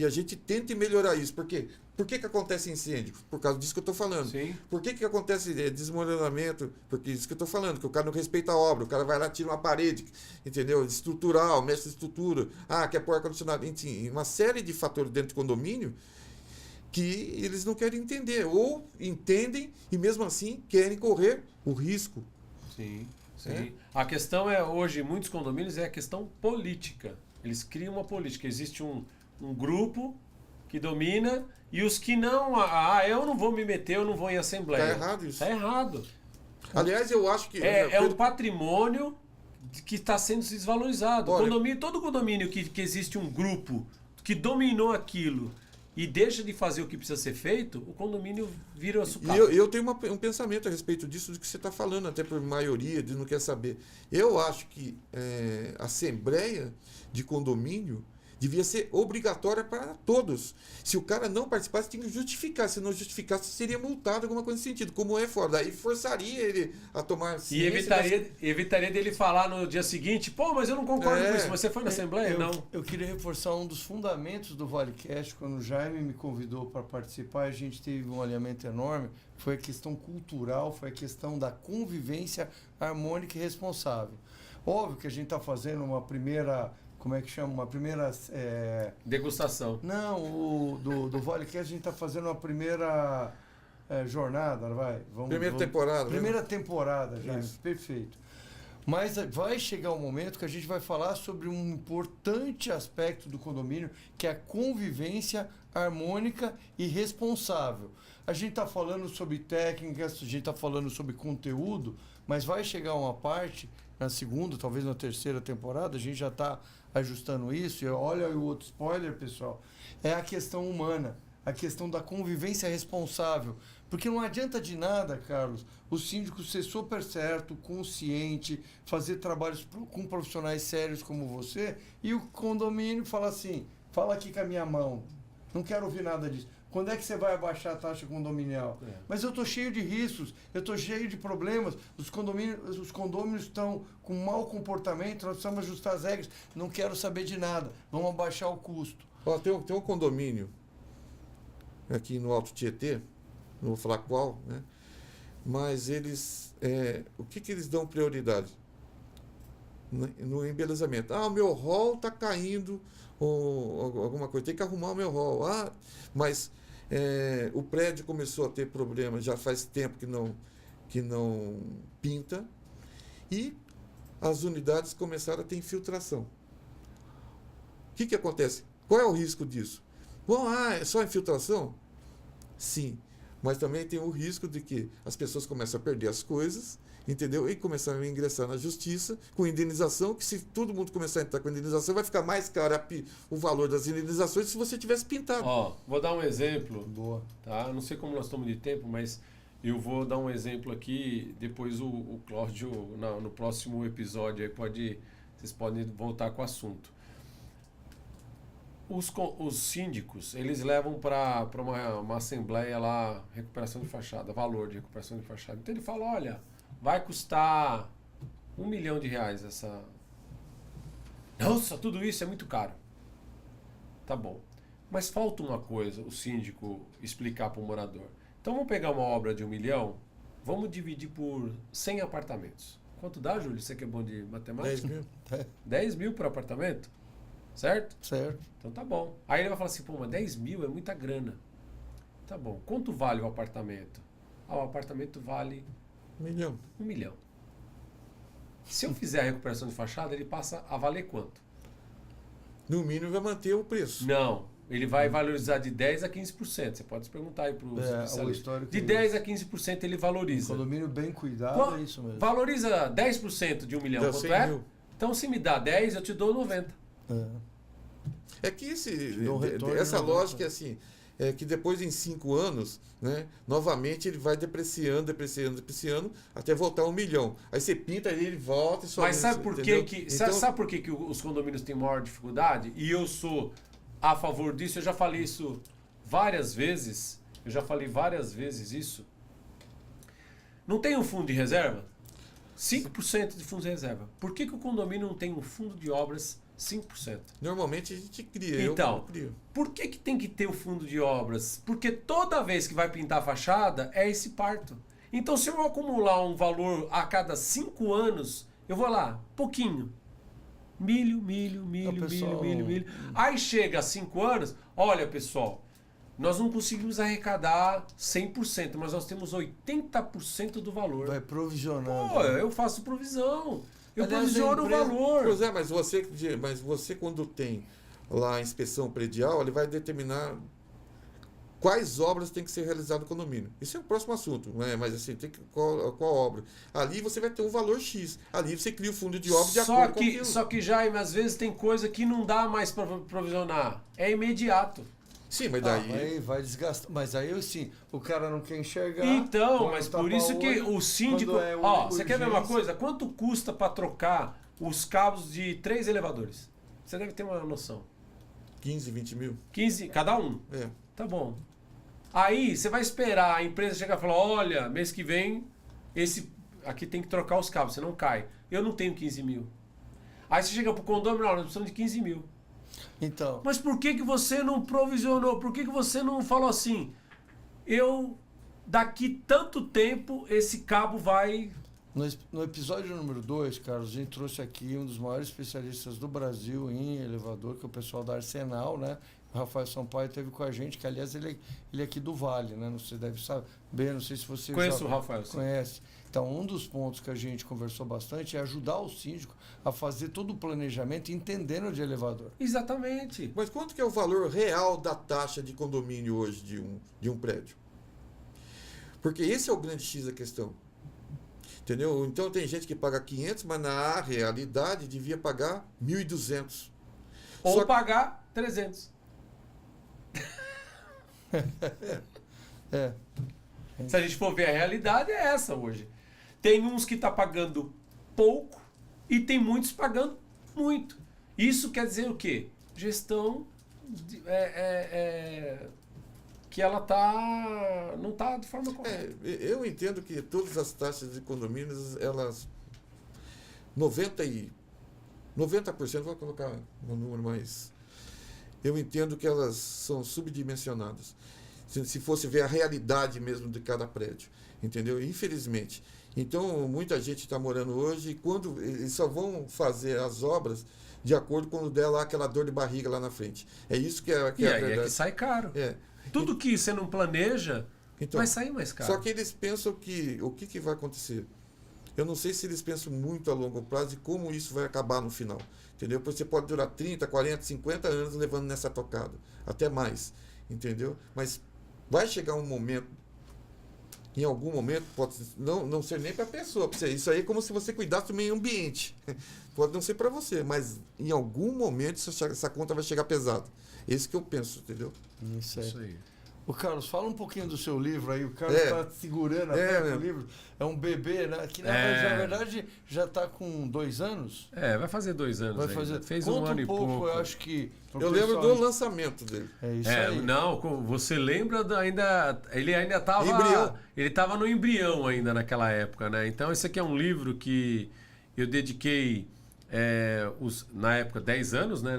a gente tenta melhorar isso. Por quê? Por que acontece incêndio? Por causa disso que eu estou falando. Sim. Por que acontece desmoronamento? Porque isso que eu estou falando, que o cara não respeita a obra, o cara vai lá, tira uma parede, entendeu? Estrutural, mexe estrutura, quer pôr ar-condicionado, enfim, uma série de fatores dentro do condomínio que eles não querem entender, ou entendem e mesmo assim querem correr o risco. Sim, sim. A questão hoje, muitos condomínios, é a questão política. Eles criam uma política. Existe um grupo que domina e os que não, eu não vou me meter, eu não vou em assembleia. Está errado isso. Está errado. Aliás, eu acho que... É um patrimônio que está sendo desvalorizado. Olha, Todo condomínio que existe um grupo que dominou aquilo e deixa de fazer o que precisa ser feito, o condomínio vira sucata. E eu tenho um pensamento a respeito disso, do que você está falando, até por maioria, de não quer saber. Eu acho que a assembleia de condomínio devia ser obrigatória para todos. Se o cara não participasse, tinha que justificar. Se não justificasse, seria multado, alguma coisa nesse sentido. Como é fora. Daí forçaria ele a tomar ciência. E evitaria dele falar no dia seguinte, mas eu não concordo com isso. Mas você foi na Assembleia? Não. Eu queria reforçar um dos fundamentos do ValeCast. Quando o Jaime me convidou para participar, a gente teve um alinhamento enorme. Foi a questão cultural, foi a questão da convivência harmônica e responsável. Óbvio que a gente está fazendo uma primeira... Como é que chama? Uma primeira... Degustação. Não, do ValeCast a gente está fazendo uma primeira jornada, vai. Temporada. Primeira temporada, já. Perfeito. Mas vai chegar um momento que a gente vai falar sobre um importante aspecto do condomínio, que é a convivência harmônica e responsável. A gente está falando sobre técnicas, a gente está falando sobre conteúdo, mas vai chegar uma parte, na segunda, talvez na terceira temporada, a gente já está ajustando isso, e olha o outro spoiler, pessoal, é a questão humana, a questão da convivência responsável. Porque não adianta de nada, Carlos, o síndico ser super certo, consciente, fazer trabalhos com profissionais sérios como você, e o condomínio fala assim, fala aqui com a minha mão, não quero ouvir nada disso. Quando é que você vai abaixar a taxa condominial? Mas eu estou cheio de riscos, eu estou cheio de problemas, os condôminos estão com mau comportamento, nós precisamos ajustar as regras, não quero saber de nada, vamos abaixar o custo. Tem um condomínio aqui no Alto Tietê, não vou falar qual, né? Mas eles, o que eles dão prioridade? No embelezamento. O meu hall está caindo, ou alguma coisa, tem que arrumar o meu hall. Mas o prédio começou a ter problemas, já faz tempo que não pinta, e as unidades começaram a ter infiltração. O que acontece? Qual é o risco disso? É só infiltração? Sim, mas também tem o risco de que as pessoas começam a perder as coisas, entendeu? E começaram a ingressar na justiça com indenização, que se todo mundo começar a entrar com indenização, vai ficar mais caro o valor das indenizações se você tivesse pintado. Vou dar um exemplo. Boa. Tá? Não sei como nós estamos de tempo, mas eu vou dar um exemplo aqui, depois o Cláudio, no próximo episódio, aí vocês podem voltar com o assunto. Os síndicos, eles levam para uma assembleia lá, recuperação de fachada, valor de recuperação de fachada. Então ele fala, olha, vai custar R$1 milhão essa... Nossa, tudo isso é muito caro. Tá bom. Mas falta uma coisa, o síndico explicar para o morador. Então vamos pegar uma obra de R$1 milhão, vamos dividir por 100 apartamentos. Quanto dá, Júlio? Você que é bom de matemática? 10 mil. 10 mil por apartamento? Certo? Certo. Então tá bom. Aí ele vai falar assim, mas 10 mil é muita grana. Tá bom. Quanto vale o apartamento? O apartamento vale... R$1 milhão. 1 milhão. Se eu fizer a recuperação de fachada, ele passa a valer quanto? No mínimo vai manter o preço. Não. ele vai valorizar de 10% a 15%. Você pode perguntar aí para os especialistas. De 10% a 15% ele valoriza. Um condomínio bem cuidado, é isso mesmo. Valoriza 10% de 1 milhão, Dá quanto 100 é? mil. Então, se me dá 10, eu te dou 90. É que dou um retorno essa de 90. lógica é assim, é que depois em 5 anos, né, novamente ele vai depreciando, até voltar a 1 milhão. Aí você pinta ele volta e só. Mas sabe por entendeu? que Então, sabe por que os condomínios têm maior dificuldade? E eu sou a favor disso, eu já falei isso várias vezes. Isso. Não tem um fundo de reserva? 5% de fundo de reserva. Por que o condomínio não tem um fundo de obras 5%? Normalmente a gente cria. Então, eu crio. por que tem que ter o fundo de obras? Porque toda vez que vai pintar a fachada, é esse parto. Então, se eu acumular um valor a cada 5 anos, eu vou lá, pouquinho. Milho. Aí chega a 5 anos, olha, pessoal, nós não conseguimos arrecadar 100%, mas nós temos 80% do valor. Vai provisionando. Pô, eu faço provisão. Eu Aliás, provisiono a o empresa- valor. Pois é, mas você quando tem lá a inspeção predial, ele vai determinar quais obras tem que ser realizadas no condomínio. Isso é o próximo assunto, não é? Mas assim, tem que, qual obra? Ali você vai ter um valor X. Ali você cria o fundo de obra de acordo com aquilo. Só que, Jaime, às vezes tem coisa que não dá mais para provisionar. É imediato. Sim, mas daí... Aí vai desgastar. Mas aí, sim, o cara não quer enxergar. Então, põe mas o por isso que tapa-olho, o síndico... quando é Ó, você quer ver uma urgência- coisa? Quanto custa para trocar os cabos de 3 elevadores? Você deve ter uma noção. 15, 20 mil. 15, cada um. É. Tá bom. Aí, você vai esperar a empresa chegar e falar, olha, mês que vem, aqui tem que trocar os cabos, você não cai. Eu não tenho 15 mil. Aí você chega pro condomínio, não, nós precisamos de 15 mil. Então, Mas por que você não provisionou? Por que você não falou assim? Daqui tanto tempo, esse cabo vai... no episódio número 2, Carlos, a gente trouxe aqui um dos maiores especialistas do Brasil em elevador, que é o pessoal da Arsenal, né? O Rafael Sampaio esteve com a gente, que aliás ele é aqui do Vale, né? Não sei, deve saber, não sei se você Conheço já o Rafael, sim. conhece. Então, um dos pontos que a gente conversou bastante é ajudar o síndico a fazer todo o planejamento entendendo de elevador. Exatamente. Mas quanto que é o valor real da taxa de condomínio hoje de um prédio? Porque esse é o grande X da questão. Entendeu? Então tem gente que paga 500, mas na realidade devia pagar 1.200. Ou Só que- pagar 300. É. Se a gente for ver a realidade, é essa hoje. Tem uns que tá pagando pouco e tem muitos pagando muito. Isso quer dizer o quê? Gestão que ela não tá de forma correta. Eu entendo que todas as taxas de condomínios, elas 90%, vou colocar um número mais... Eu entendo que elas são subdimensionadas. Se fosse ver a realidade mesmo de cada prédio, entendeu? Infelizmente. Então, muita gente está morando hoje e quando eles só vão fazer as obras de acordo com quando der lá aquela dor de barriga lá na frente. É isso que é a E aí verdade. é que sai caro. É. Tudo que você não planeja Então, vai sair mais caro. só que eles pensam que o que vai acontecer? Eu não sei se eles pensam muito a longo prazo e como isso vai acabar no final. Entendeu? Porque você pode durar 30, 40, 50 anos levando nessa tocada. Até mais. Entendeu? Mas vai chegar um momento, em algum momento, pode não ser nem para a pessoa. Isso aí é como se você cuidasse do meio ambiente. Pode não ser para você, mas em algum momento essa conta vai chegar pesada. Esse que eu penso, entendeu? Isso aí. Isso aí. O Carlos, fala um pouquinho do seu livro aí. O Carlos É. está segurando o livro. É um bebê, né? Que na verdade já está com 2 anos. Vai fazer 2 anos. Vai aí. fazer. Fez Conta um ano e pouco. Eu acho que. pro Eu lembro pessoal- do lançamento dele. É isso aí. Não, você lembra ele ainda estava Embrião. ele estava no embrião ainda naquela época, né? Então esse aqui é um livro que eu dediquei na época 10 anos, né?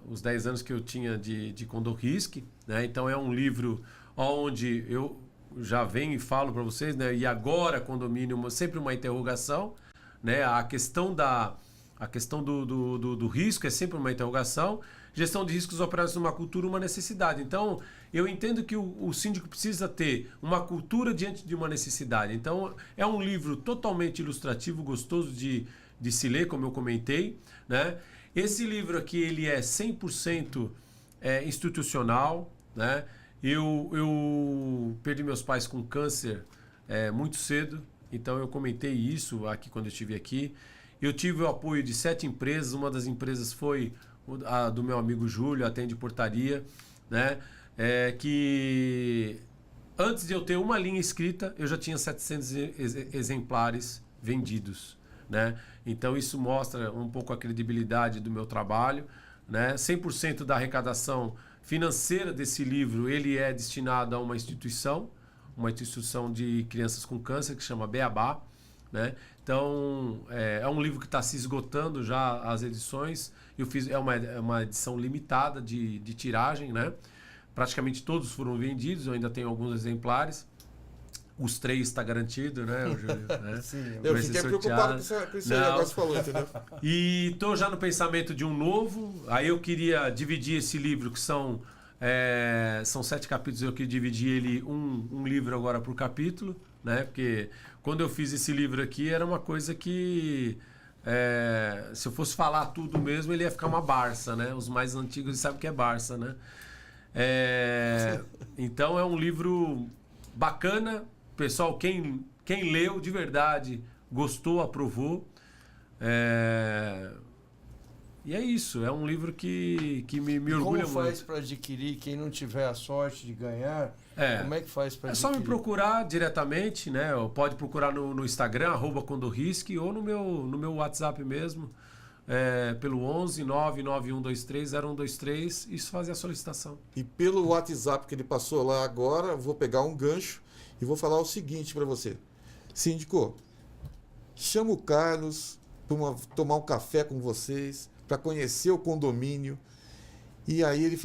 Os 10 anos que eu tinha de Condorrisque, né? Então é um livro onde eu já venho e falo para vocês, né? E agora condomínio, sempre uma interrogação, né? A questão do risco é sempre uma interrogação. Gestão de riscos operados numa cultura, uma necessidade. Então, eu entendo que o síndico precisa ter uma cultura diante de uma necessidade. Então, é um livro totalmente ilustrativo, gostoso de se ler, como eu comentei, né? Esse livro aqui, ele é 100% institucional, né? Eu perdi meus pais com câncer muito cedo, então eu comentei isso aqui quando eu estive aqui. Eu tive o apoio de 7 empresas, uma das empresas foi a do meu amigo Júlio, Atende Portaria, né? Que antes de eu ter uma linha escrita, eu já tinha 700 exemplares vendidos, né? Então isso mostra um pouco a credibilidade do meu trabalho, né? 100% da arrecadação financeira desse livro, ele é destinado a uma instituição de crianças com câncer que chama Beabá, né? Então é um livro que está se esgotando já as edições. Eu fiz uma edição limitada de tiragem, né? Praticamente todos foram vendidos, eu ainda tenho alguns exemplares. Os 3 está garantido, né, Júlio? Né? Sim, eu fiquei preocupado com isso aí agora que você falou, entendeu? E estou já no pensamento de um novo. Aí eu queria dividir esse livro, que são 7 capítulos, eu queria dividir ele um livro agora por capítulo, né? Porque quando eu fiz esse livro aqui, era uma coisa que... se eu fosse falar tudo mesmo, ele ia ficar uma Barça, né? Os mais antigos sabem que é Barça, né? Então é um livro bacana. Pessoal, quem leu de verdade, gostou, aprovou. E é isso, é um livro que me orgulha muito. Como faz para adquirir, quem não tiver a sorte de ganhar, como é que faz para adquirir? É só me procurar diretamente, né? Pode procurar no Instagram, @condorrisque, ou no meu WhatsApp mesmo, pelo 11 99123 0123, isso fazer a solicitação. E pelo WhatsApp que ele passou lá agora, eu vou pegar um gancho e vou falar o seguinte para você. Síndico, chama o Carlos para tomar um café com vocês, para conhecer o condomínio, e aí ele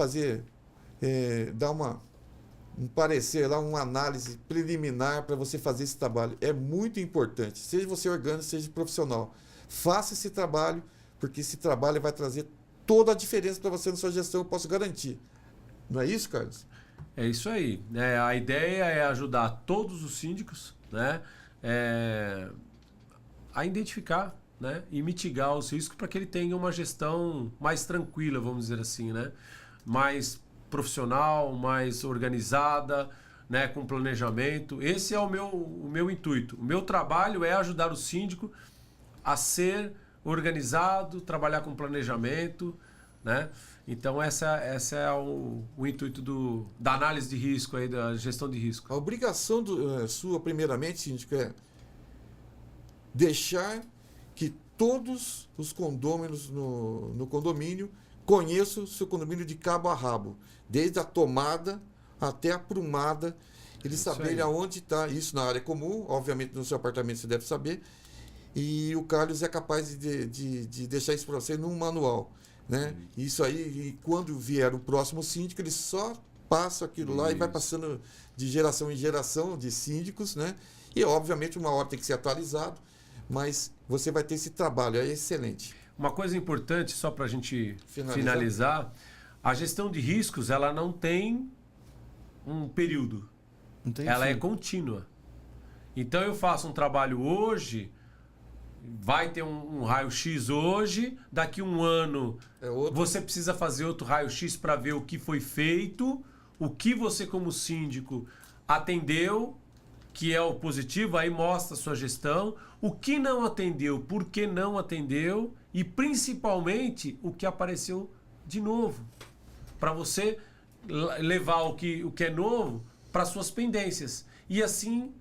dar um parecer lá, uma análise preliminar para você fazer esse trabalho. É muito importante, seja você orgânico, seja profissional. Faça esse trabalho, porque esse trabalho vai trazer toda a diferença para você na sua gestão, eu posso garantir. Não é isso, Carlos? É isso aí. A ideia é ajudar todos os síndicos, né, a identificar, né, e mitigar os riscos para que ele tenha uma gestão mais tranquila, vamos dizer assim, né, mais profissional, mais organizada, né, com planejamento. Esse é o meu intuito. O meu trabalho é ajudar o síndico a ser organizado, trabalhar com planejamento, né? Então essa é o intuito da análise de risco, aí, da gestão de risco. A obrigação sua, primeiramente, síndico, é deixar que todos os condôminos no condomínio conheçam o seu condomínio de cabo a rabo, desde a tomada até a prumada, eles saberem aonde está isso na área comum, obviamente no seu apartamento você deve saber, e o Carlos é capaz de deixar isso para você num manual, né? Isso aí, e quando vier o próximo síndico, ele só passa aquilo lá e vai passando de geração em geração de síndicos, né? E obviamente uma hora tem que ser atualizado, mas você vai ter esse trabalho, é excelente. Uma coisa importante, só para a gente finalizar, a gestão de riscos, ela não tem um período, ela é contínua. Então eu faço um trabalho hoje, vai ter um raio-x hoje, daqui um ano você precisa fazer outro raio-x para ver o que foi feito, o que você como síndico atendeu, que é o positivo, aí mostra a sua gestão, o que não atendeu, por que não atendeu e principalmente o que apareceu de novo, para você levar o que é novo para suas pendências e assim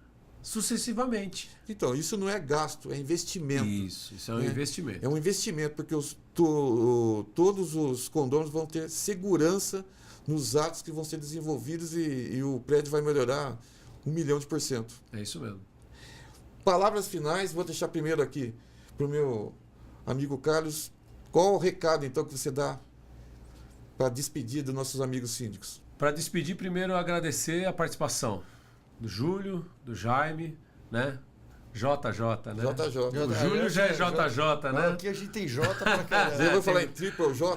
sucessivamente. Então, isso não é gasto, é investimento. Isso é um investimento. É um investimento, porque todos os condôminos vão ter segurança nos atos que vão ser desenvolvidos e o prédio vai melhorar 1.000.000%. É isso mesmo. Palavras finais, vou deixar primeiro aqui para o meu amigo Carlos. Qual o recado, então, que você dá para despedir dos nossos amigos síndicos? Para despedir, primeiro agradecer a participação do Júlio, do Jaime, né? JJ, né? JJ. O Júlio já é JJ, né? Aqui a gente tem J para caramba. Você vai falar em triple J?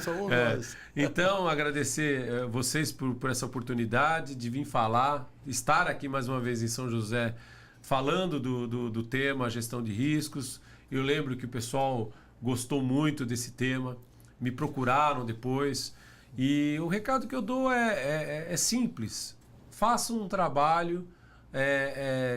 Somos nós. Então, agradecer vocês por essa oportunidade de vir falar, estar aqui mais uma vez em São José, falando do tema gestão de riscos. Eu lembro que o pessoal gostou muito desse tema, me procuraram depois. E o recado que eu dou é simples. Faça um trabalho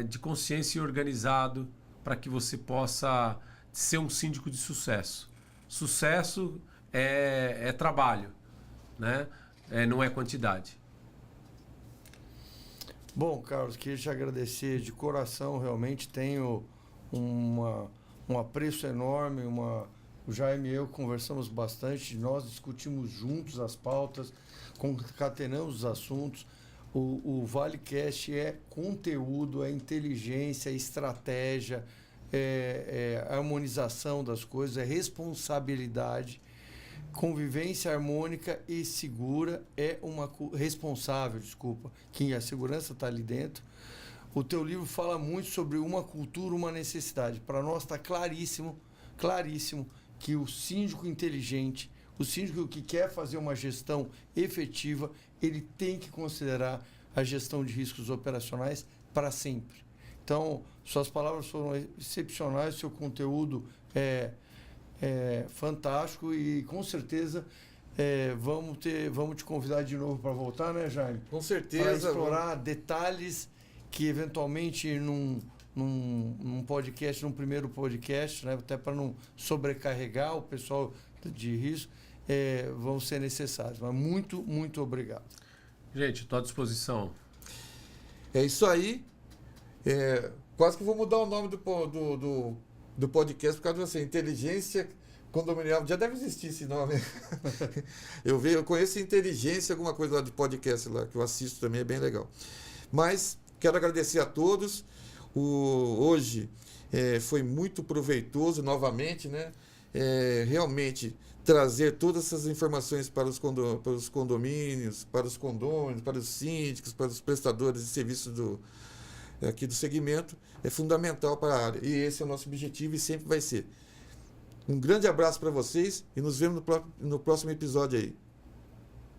de consciência organizado para que você possa ser um síndico de sucesso. Sucesso é trabalho, né? Não é quantidade. Bom, Carlos, queria te agradecer de coração. Realmente tenho um apreço enorme. O Jaime e eu conversamos bastante, nós discutimos juntos as pautas, concatenamos os assuntos. O ValeCast é conteúdo, é inteligência, é estratégia, é harmonização das coisas, é responsabilidade. Convivência harmônica e segura é uma responsável, desculpa, que a segurança está ali dentro. O teu livro fala muito sobre uma cultura, uma necessidade. Para nós está claríssimo que o síndico inteligente, o síndico que quer fazer uma gestão efetiva, ele tem que considerar a gestão de riscos operacionais para sempre. Então, suas palavras foram excepcionais, seu conteúdo é fantástico e com certeza vamos te convidar de novo para voltar, né, Jaime? Com certeza. Para explorar detalhes que eventualmente num podcast, num primeiro podcast, né, até para não sobrecarregar o pessoal de risco, vão ser necessários. Mas muito, muito obrigado. Gente, estou à disposição. É isso aí. Quase que vou mudar o nome do podcast por causa de você. Inteligência Condominial. Já deve existir esse nome. Eu conheço Inteligência, alguma coisa lá de podcast lá, que eu assisto também, é bem legal. Mas quero agradecer a todos. Hoje foi muito proveitoso novamente, né? Realmente trazer todas essas informações para os condomínios, para os condôminos, para os síndicos, para os prestadores de serviços aqui do segmento, é fundamental para a área. E esse é o nosso objetivo e sempre vai ser. Um grande abraço para vocês e nos vemos no próximo episódio aí.